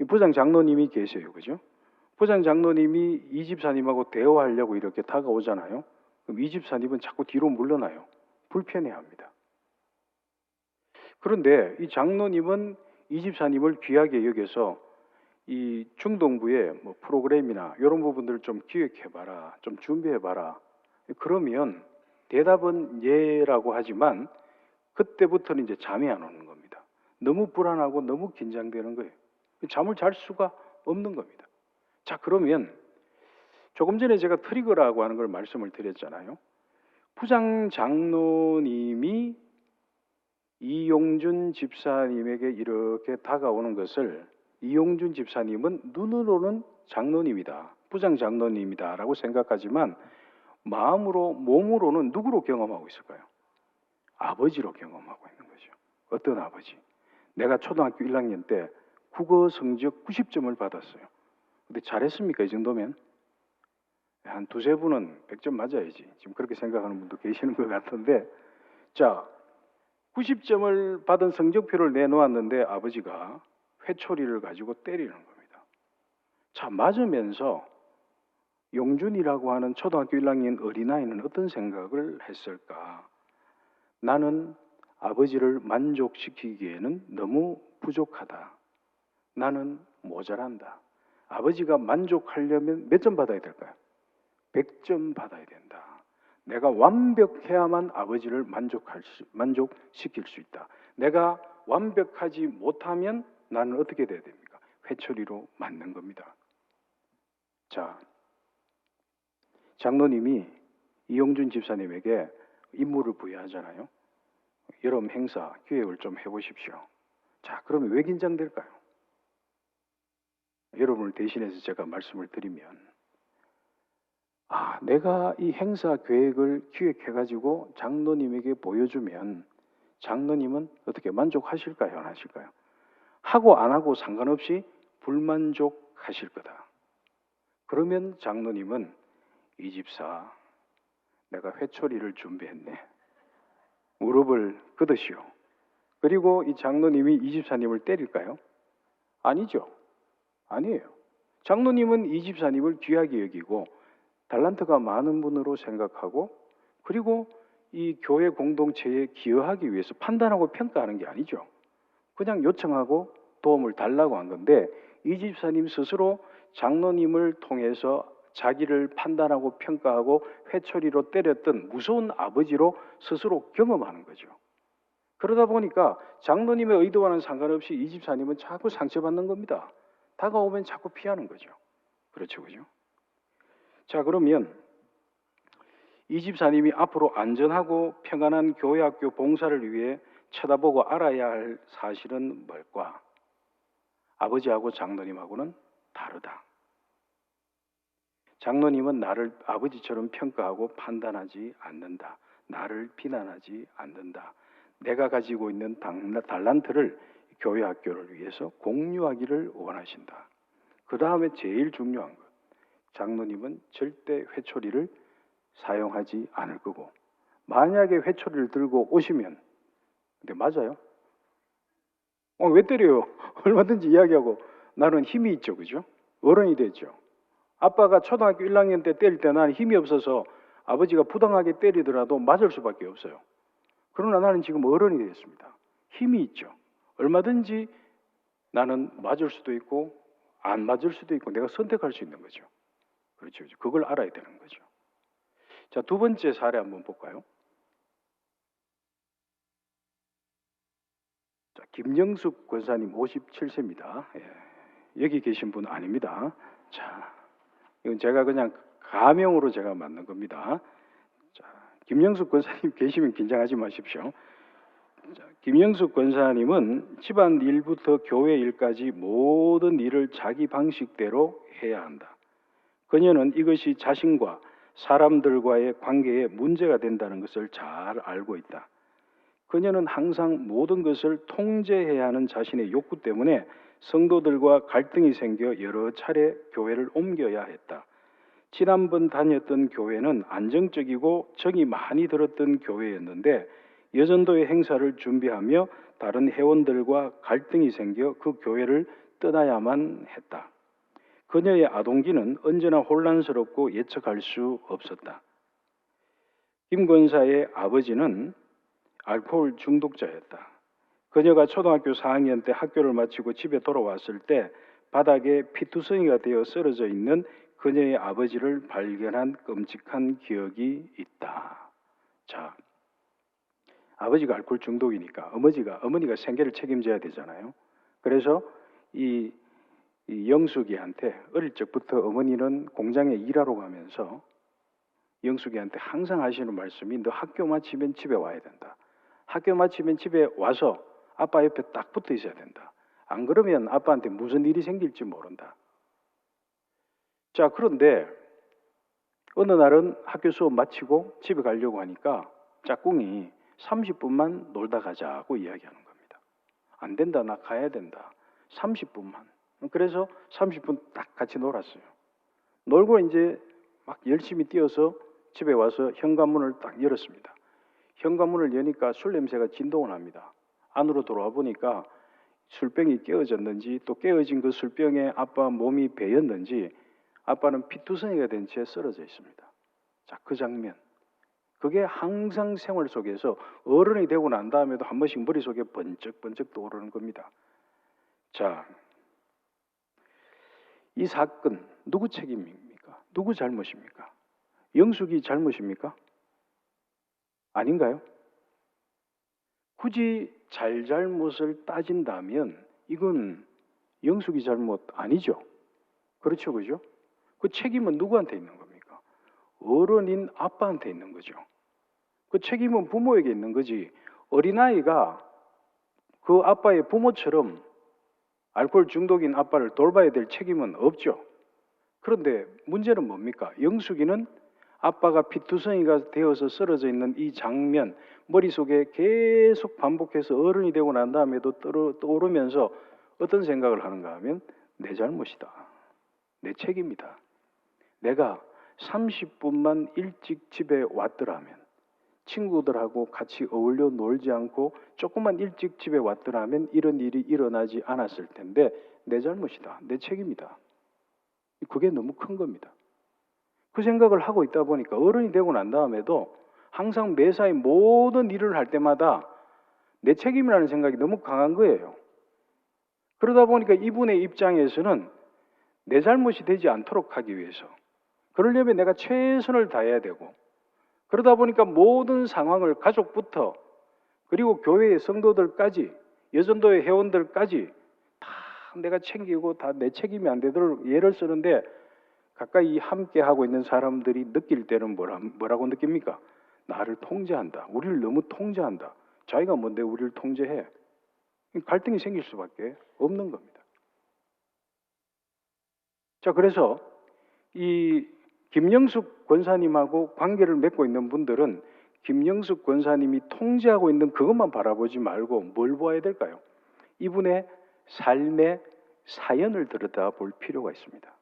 부장 장로님이 계세요. 그죠? 부장 장로님이 이 집사님하고 대화하려고 이렇게 다가오잖아요. 그럼 이 집사님은 자꾸 뒤로 물러나요. 불편해합니다. 그런데 이 장로님은 이 집사님을 귀하게 여겨서 이 중동부의 뭐 프로그램이나 이런 부분들을 좀 기획해봐라, 좀 준비해봐라. 그러면 대답은 예라고 하지만 그때부터는 이제 잠이 안 오는 겁니다. 너무 불안하고 너무 긴장되는 거예요. 잠을 잘 수가 없는 겁니다. 자, 그러면 조금 전에 제가 트리거라고 하는 걸 말씀을 드렸잖아요. 부장 장로님이 이용준 집사님에게 이렇게 다가오는 것을 이용준 집사님은 눈으로는 장로님이다, 부장 장로님이다라고 생각하지만 마음으로, 몸으로는 누구로 경험하고 있을까요? 아버지로 경험하고 있는 거죠. 어떤 아버지? 내가 초등학교 1학년 때 국어 성적 90점을 받았어요. 근데 잘했습니까? 이 정도면? 한 두세 분은 100점 맞아야지. 지금 그렇게 생각하는 분도 계시는 것 같은데, 자, 90점을 받은 성적표를 내놓았는데 아버지가 회초리를 가지고 때리는 겁니다. 자, 맞으면서 용준이라고 하는 초등학교 1학년 어린아이는 어떤 생각을 했을까? 나는 아버지를 만족시키기에는 너무 부족하다. 나는 모자란다. 아버지가 만족하려면 몇 점 받아야 될까요? 100점 받아야 된다. 내가 완벽해야만 아버지를 만족시킬 수 있다. 내가 완벽하지 못하면 나는 어떻게 돼야 됩니까? 회초리로 맞는 겁니다. 자, 장로님이 이용준 집사님에게 임무를 부여하잖아요. 여름 행사 기획을 좀 해보십시오. 자, 그러면 왜 긴장될까요? 여러분을 대신해서 제가 말씀을 드리면, 내가 이 행사 계획을 기획해가지고 장로님에게 보여주면 장로님은 어떻게 만족하실까요? 안 하실까요? 하고 안 하고 상관없이 불만족하실 거다. 그러면 장로님은 이 집사, 내가 회초리를 준비했네. 무릎을 꿇으시오. 그리고 이 장로님이 이 집사님을 때릴까요? 아니죠. 아니에요. 장로님은 이 집사님을 귀하게 여기고 달란트가 많은 분으로 생각하고, 그리고 이 교회 공동체에 기여하기 위해서 판단하고 평가하는 게 아니죠. 그냥 요청하고 도움을 달라고 한 건데, 이 집사님 스스로 장로님을 통해서 자기를 판단하고 평가하고 회초리로 때렸던 무서운 아버지로 스스로 경험하는 거죠. 그러다 보니까 장로님의 의도와는 상관없이 이 집사님은 자꾸 상처받는 겁니다. 다가오면 자꾸 피하는 거죠. 그렇죠, 그죠? 자, 그러면 이 집사님이 앞으로 안전하고 평안한 교회 학교 봉사를 위해 쳐다보고 알아야 할 사실은 뭘까? 아버지하고 장로님하고는 다르다. 장로님은 나를 아버지처럼 평가하고 판단하지 않는다. 나를 비난하지 않는다. 내가 가지고 있는 달란트를 교회 학교를 위해서 공유하기를 원하신다. 그 다음에 제일 중요한 것, 장로님은 절대 회초리를 사용하지 않을 거고, 만약에 회초리를 들고 오시면 근데 맞아요? 왜 때려요? 얼마든지 이야기하고 나는 힘이 있죠, 그죠? 어른이 됐죠. 아빠가 초등학교 1학년 때 때릴 때 나는 힘이 없어서 아버지가 부당하게 때리더라도 맞을 수밖에 없어요. 그러나 나는 지금 어른이 됐습니다. 힘이 있죠. 얼마든지 나는 맞을 수도 있고 안 맞을 수도 있고 내가 선택할 수 있는 거죠. 그렇죠. 그걸 알아야 되는 거죠. 자, 두 번째 사례 한번 볼까요? 자, 김영숙 권사님 57세입니다. 여기 계신 분 아닙니다. 자, 이건 제가 그냥 가명으로 제가 만든 겁니다. 자, 김영숙 권사님 계시면 긴장하지 마십시오. 자, 김영숙 권사님은 집안 일부터 교회 일까지 모든 일을 자기 방식대로 해야 한다. 그녀는 이것이 자신과 사람들과의 관계에 문제가 된다는 것을 잘 알고 있다. 그녀는 항상 모든 것을 통제해야 하는 자신의 욕구 때문에 성도들과 갈등이 생겨 여러 차례 교회를 옮겨야 했다. 지난번 다녔던 교회는 안정적이고 정이 많이 들었던 교회였는데 여전도의 행사를 준비하며 다른 회원들과 갈등이 생겨 그 교회를 떠나야만 했다. 그녀의 아동기는 언제나 혼란스럽고 예측할 수 없었다. 김 권사의 아버지는 알코올 중독자였다. 그녀가 초등학교 4학년 때 학교를 마치고 집에 돌아왔을 때 바닥에 피투성이가 되어 쓰러져 있는 그녀의 아버지를 발견한 끔찍한 기억이 있다. 자, 아버지가 알코올 중독이니까 어머니가 생계를 책임져야 되잖아요. 그래서 이 영숙이한테 어릴 적부터 어머니는 공장에 일하러 가면서 영숙이한테 항상 하시는 말씀이 너 학교 마치면 집에 와야 된다. 학교 마치면 집에 와서 아빠 옆에 딱 붙어 있어야 된다. 안 그러면 아빠한테 무슨 일이 생길지 모른다. 자, 그런데 어느 날은 학교 수업 마치고 집에 가려고 하니까 짝꿍이 30분만 놀다 가자고 이야기하는 겁니다. 안 된다, 나 가야 된다. 30분만. 그래서 30분 딱 같이 놀았어요. 놀고 이제 막 열심히 뛰어서 집에 와서 현관문을 딱 열었습니다. 현관문을 여니까 술 냄새가 진동을 합니다. 안으로 들어와 보니까 술병이 깨어졌는지 또 깨어진 그 술병에 아빠 몸이 베였는지 아빠는 피투성이가 된 채 쓰러져 있습니다. 자, 그 장면. 그게 항상 생활 속에서 어른이 되고 난 다음에도 한 번씩 머릿속에 번쩍번쩍 떠오르는 겁니다. 자, 이 사건 누구 책임입니까? 누구 잘못입니까? 영숙이 잘못입니까? 아닌가요? 굳이 잘못을 따진다면 이건 영숙이 잘못 아니죠. 그렇죠, 그죠? 그 책임은 누구한테 있는 겁니까? 어른인 아빠한테 있는 거죠. 그 책임은 부모에게 있는 거지. 어린아이가 그 아빠의 부모처럼 알코올 중독인 아빠를 돌봐야 될 책임은 없죠. 그런데 문제는 뭡니까? 영숙이는 아빠가 피투성이가 되어서 쓰러져 있는 이 장면 머릿속에 계속 반복해서 어른이 되고 난 다음에도 떠오르면서 어떤 생각을 하는가 하면 내 잘못이다. 내 책임이다. 내가 30분만 일찍 집에 왔더라면 친구들하고 같이 어울려 놀지 않고 조금만 일찍 집에 왔더라면 이런 일이 일어나지 않았을 텐데 내 잘못이다. 내 책임이다. 그게 너무 큰 겁니다. 그 생각을 하고 있다 보니까 어른이 되고 난 다음에도 항상 매사에 모든 일을 할 때마다 내 책임이라는 생각이 너무 강한 거예요. 그러다 보니까 이분의 입장에서는 내 잘못이 되지 않도록 하기 위해서 그러려면 내가 최선을 다해야 되고 그러다 보니까 모든 상황을 가족부터 그리고 교회의 성도들까지 여전도의 회원들까지 다 내가 챙기고 다 내 책임이 안 되도록 예를 쓰는데 가까이 함께 하고 있는 사람들이 느낄 때는 뭐라고 느낍니까? 나를 통제한다. 우리를 너무 통제한다. 자기가 뭔데 우리를 통제해? 갈등이 생길 수밖에 없는 겁니다. 자, 그래서 이 김영숙 권사님하고 관계를 맺고 있는 분들은 김영숙 권사님이 통제하고 있는 그것만 바라보지 말고 뭘 보아야 될까요? 이분의 삶의 사연을 들여다볼 필요가 있습니다.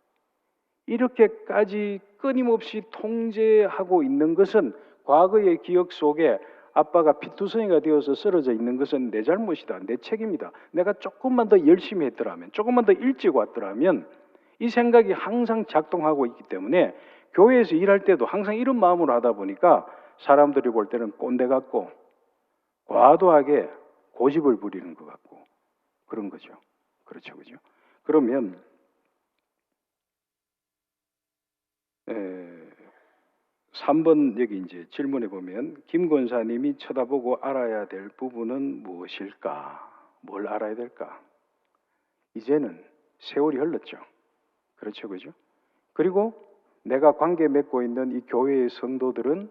이렇게까지 끊임없이 통제하고 있는 것은 과거의 기억 속에 아빠가 피투성이가 되어서 쓰러져 있는 것은 내 잘못이다, 내 책임이다. 내가 조금만 더 열심히 했더라면, 조금만 더 일찍 왔더라면, 이 생각이 항상 작동하고 있기 때문에 교회에서 일할 때도 항상 이런 마음으로 하다 보니까 사람들이 볼 때는 꼰대 같고 과도하게 고집을 부리는 것 같고 그런 거죠. 그렇죠, 그죠? 그러면 3번 여기 이제 질문해 보면 김 권사님이 쳐다보고 알아야 될 부분은 무엇일까? 뭘 알아야 될까? 이제는 세월이 흘렀죠. 그렇죠, 그죠? 그리고 내가 관계 맺고 있는 이 교회의 성도들은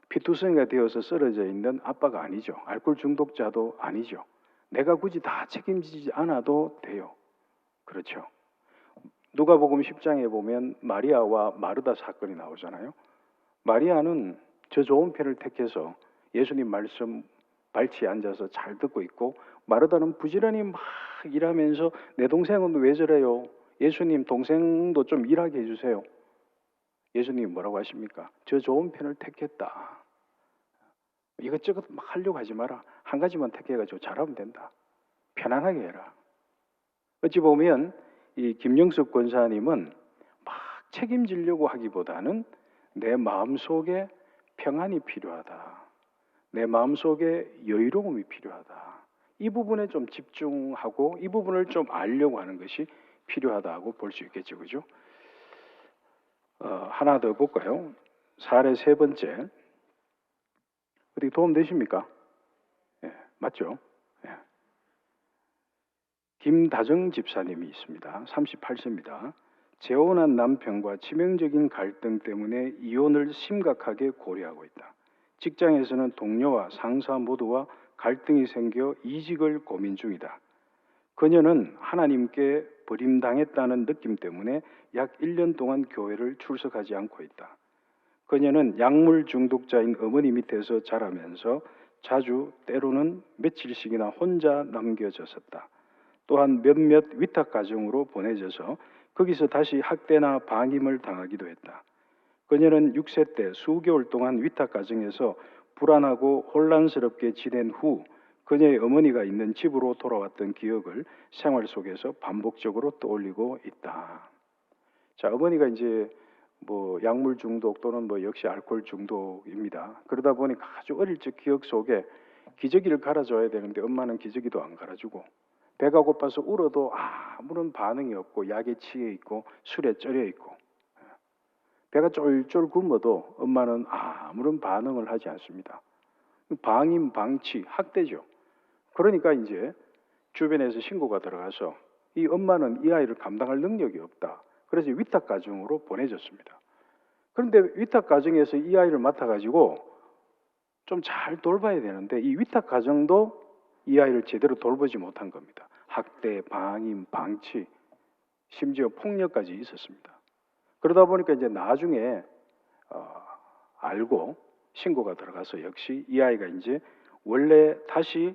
피투성이가 되어서 쓰러져 있는 아빠가 아니죠. 알코올 중독자도 아니죠. 내가 굳이 다 책임지지 않아도 돼요. 그렇죠. 누가복음 10장에 보면 마리아와 마르다 사건이 나오잖아요. 마리아는 저 좋은 편을 택해서 예수님 말씀 발치에 앉아서 잘 듣고 있고, 마르다는 부지런히 막 일하면서 내 동생은 왜 저래요? 예수님 동생도 좀 일하게 해주세요. 예수님이 뭐라고 하십니까? 저 좋은 편을 택했다. 이것저것 막 하려고 하지 마라. 한 가지만 택해가지고 잘하면 된다. 편안하게 해라. 어찌 보면 이 김영숙 권사님은 막 책임지려고 하기보다는 내 마음속에 평안이 필요하다. 내 마음속에 여유로움이 필요하다. 이 부분에 좀 집중하고 이 부분을 좀 알려고 하는 것이 필요하다고 볼 수 있겠죠. 그죠? 하나 더 볼까요? 사례 세 번째. 어떻게 도움 되십니까? 예, 맞죠? 예. 김다정 집사님이 있습니다. 38세입니다. 재혼한 남편과 치명적인 갈등 때문에 이혼을 심각하게 고려하고 있다. 직장에서는 동료와 상사 모두와 갈등이 생겨 이직을 고민 중이다. 그녀는 하나님께 버림당했다는 느낌 때문에 약 1년 동안 교회를 출석하지 않고 있다. 그녀는 약물 중독자인 어머니 밑에서 자라면서 자주 때로는 며칠씩이나 혼자 남겨졌었다. 또한 몇몇 위탁 가정으로 보내져서 거기서 다시 학대나 방임을 당하기도 했다. 그녀는 6세 때 수개월 동안 위탁 가정에서 불안하고 혼란스럽게 지낸 후 그녀의 어머니가 있는 집으로 돌아왔던 기억을 생활 속에서 반복적으로 떠올리고 있다. 자, 어머니가 이제 뭐 약물 중독 또는 뭐 역시 알코올 중독입니다. 그러다 보니까 아주 어릴 적 기억 속에 기저귀를 갈아줘야 되는데 엄마는 기저귀도 안 갈아주고, 배가 고파서 울어도 아무런 반응이 없고 약에 취해 있고 술에 쩔여 있고, 배가 쫄쫄 굶어도 엄마는 아무런 반응을 하지 않습니다. 방임, 방치, 학대죠. 그러니까 이제 주변에서 신고가 들어가서 이 엄마는 이 아이를 감당할 능력이 없다. 그래서 위탁 가정으로 보내졌습니다. 그런데 위탁 가정에서 이 아이를 맡아가지고 좀 잘 돌봐야 되는데 이 위탁 가정도 이 아이를 제대로 돌보지 못한 겁니다. 학대, 방임, 방치, 심지어 폭력까지 있었습니다. 그러다 보니까 이제 나중에 알고 신고가 들어가서 역시 이 아이가 이제 원래 다시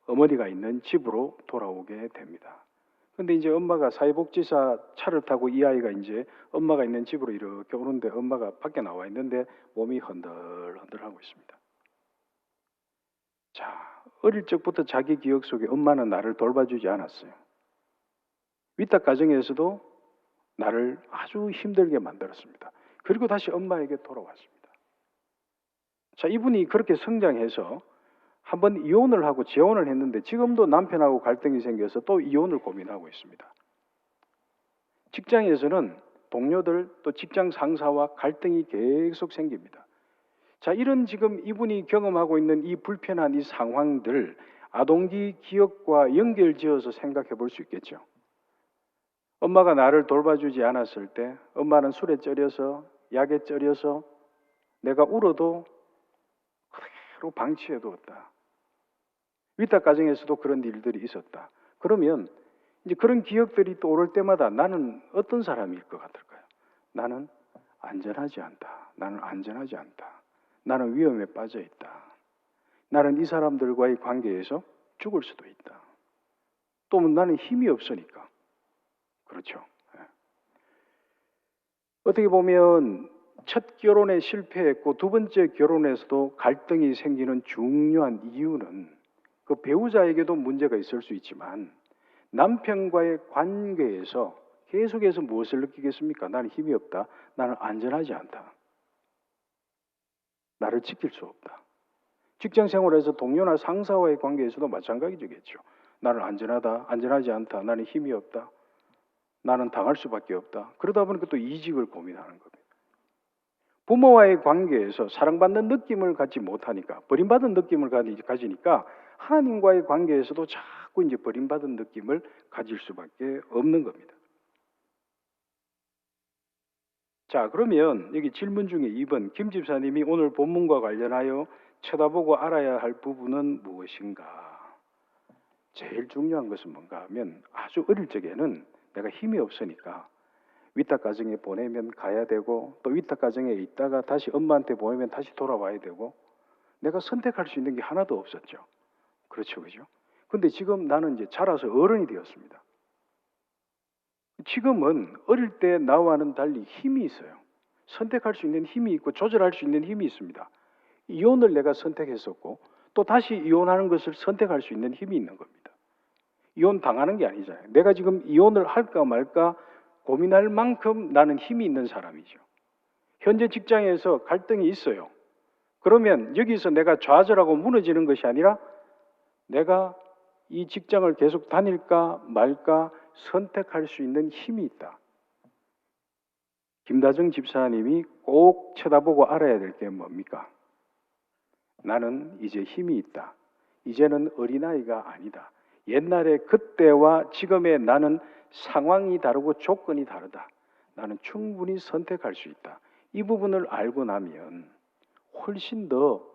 어머니가 있는 집으로 돌아오게 됩니다. 근데 이제 엄마가 사회복지사 차를 타고 이 아이가 이제 엄마가 있는 집으로 이렇게 오는데 엄마가 밖에 나와 있는데 몸이 흔들흔들하고 있습니다. 자, 어릴 적부터 자기 기억 속에 엄마는 나를 돌봐주지 않았어요. 위탁 가정에서도 나를 아주 힘들게 만들었습니다. 그리고 다시 엄마에게 돌아왔습니다. 자, 이분이 그렇게 성장해서 한번 이혼을 하고 재혼을 했는데 지금도 남편하고 갈등이 생겨서 또 이혼을 고민하고 있습니다. 직장에서는 동료들 또 직장 상사와 갈등이 계속 생깁니다. 자, 이런 지금 이분이 경험하고 있는 이 불편한 이 상황들 아동기 기억과 연결지어서 생각해 볼 수 있겠죠. 엄마가 나를 돌봐주지 않았을 때 엄마는 술에 쩔여서 약에 쩔여서 내가 울어도 그대로 방치해 두었다. 위탁 가정에서도 그런 일들이 있었다. 그러면 이제 그런 기억들이 또 오를 때마다 나는 어떤 사람일 것 같을까요? 나는 안전하지 않다. 나는 안전하지 않다. 나는 위험에 빠져 있다. 나는 이 사람들과의 관계에서 죽을 수도 있다. 또 나는 힘이 없으니까. 그렇죠. 어떻게 보면 첫 결혼에 실패했고 두 번째 결혼에서도 갈등이 생기는 중요한 이유는 그 배우자에게도 문제가 있을 수 있지만 남편과의 관계에서 계속해서 무엇을 느끼겠습니까? 나는 힘이 없다. 나는 안전하지 않다. 나를 지킬 수 없다. 직장 생활에서 동료나 상사와의 관계에서도 마찬가지겠죠. 나는 안전하지 않다. 나는 힘이 없다. 나는 당할 수밖에 없다. 그러다 보니까 또 이직을 고민하는 겁니다. 부모와의 관계에서 사랑받는 느낌을 갖지 못하니까, 버림받은 느낌을 가지니까 하나님과의 관계에서도 자꾸 이제 버림받은 느낌을 가질 수밖에 없는 겁니다. 자, 그러면 여기 질문 중에 2번 김 집사님이 오늘 본문과 관련하여 쳐다보고 알아야 할 부분은 무엇인가? 제일 중요한 것은 뭔가 하면 아주 어릴 적에는 내가 힘이 없으니까 위탁 가정에 보내면 가야 되고 또 위탁 가정에 있다가 다시 엄마한테 보내면 다시 돌아와야 되고 내가 선택할 수 있는 게 하나도 없었죠. 그렇죠, 그죠? 근데 지금 나는 이제 자라서 어른이 되었습니다. 지금은 어릴 때 나와는 달리 힘이 있어요. 선택할 수 있는 힘이 있고 조절할 수 있는 힘이 있습니다. 이혼을 내가 선택했었고 또 다시 이혼하는 것을 선택할 수 있는 힘이 있는 겁니다. 이혼 당하는 게 아니잖아요. 내가 지금 이혼을 할까 말까 고민할 만큼 나는 힘이 있는 사람이죠. 현재 직장에서 갈등이 있어요. 그러면 여기서 내가 좌절하고 무너지는 것이 아니라 내가 이 직장을 계속 다닐까 말까 선택할 수 있는 힘이 있다. 김다정 집사님이 꼭 쳐다보고 알아야 될 게 뭡니까? 나는 이제 힘이 있다. 이제는 어린아이가 아니다. 옛날에 그때와 지금의 나는 상황이 다르고 조건이 다르다. 나는 충분히 선택할 수 있다. 이 부분을 알고 나면 훨씬 더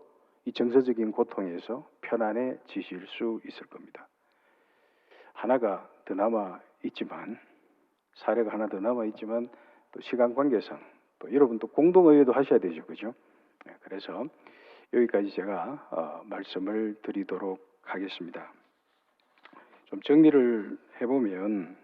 이 정서적인 고통에서 편안해지실 수 있을 겁니다. 하나가 더 남아 있지만 사례가 하나 더 남아 있지만 또 시간 관계상 또 여러분 또 공동 의회도 하셔야 되죠, 그죠? 그래서 여기까지 제가 말씀을 드리도록 하겠습니다. 좀 정리를 해보면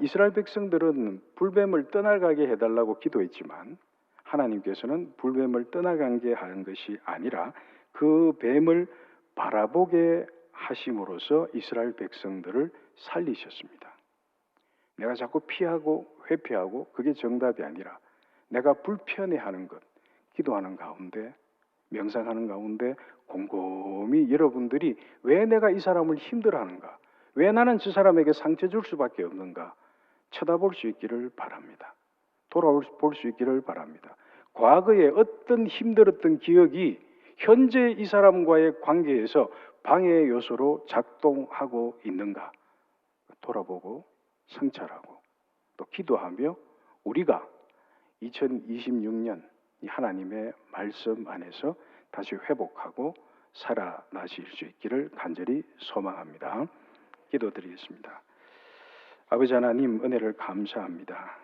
이스라엘 백성들은 불뱀을 떠나가게 해달라고 기도했지만 하나님께서는 불뱀을 떠나가게 하는 것이 아니라 그 뱀을 바라보게 하심으로써 이스라엘 백성들을 살리셨습니다. 내가 자꾸 피하고 회피하고 그게 정답이 아니라 내가 불편해하는 것, 기도하는 가운데 명상하는 가운데 곰곰이 여러분들이 왜 내가 이 사람을 힘들어하는가, 왜 나는 저 사람에게 상처 줄 수밖에 없는가 쳐다볼 수 있기를 바랍니다. 돌아볼 수 있기를 바랍니다. 과거에 어떤 힘들었던 기억이 현재 이 사람과의 관계에서 방해 요소로 작동하고 있는가 돌아보고 성찰하고 또 기도하며 우리가 2026년 이 하나님의 말씀 안에서 다시 회복하고 살아나실 수 있기를 간절히 소망합니다. 기도드리겠습니다. 아버지 하나님, 은혜를 감사합니다.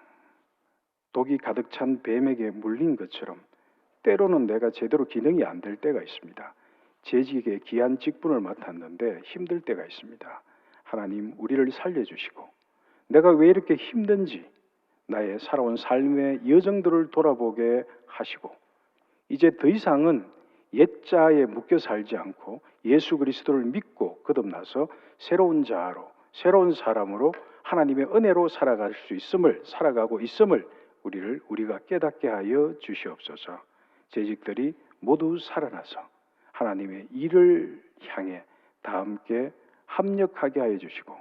독이 가득 찬 뱀에게 물린 것처럼 때로는 내가 제대로 기능이 안 될 때가 있습니다. 재직에 귀한 직분을 맡았는데 힘들 때가 있습니다. 하나님, 우리를 살려주시고 내가 왜 이렇게 힘든지 나의 살아온 삶의 여정들을 돌아보게 하시고 이제 더 이상은 옛자에 묶여 살지 않고 예수 그리스도를 믿고 거듭나서 새로운 자아로 새로운 사람으로 하나님의 은혜로 살아가고 있음을 우리가 깨닫게 하여 주시옵소서. 재직들이 모두 살아나서 하나님의 일을 향해 다 함께 합력하게 하여 주시고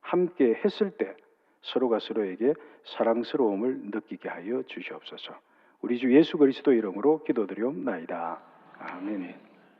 함께 했을 때 서로가 서로에게 사랑스러움을 느끼게 하여 주시옵소서. 우리 주 예수 그리스도 이름으로 기도드리옵나이다. 아멘.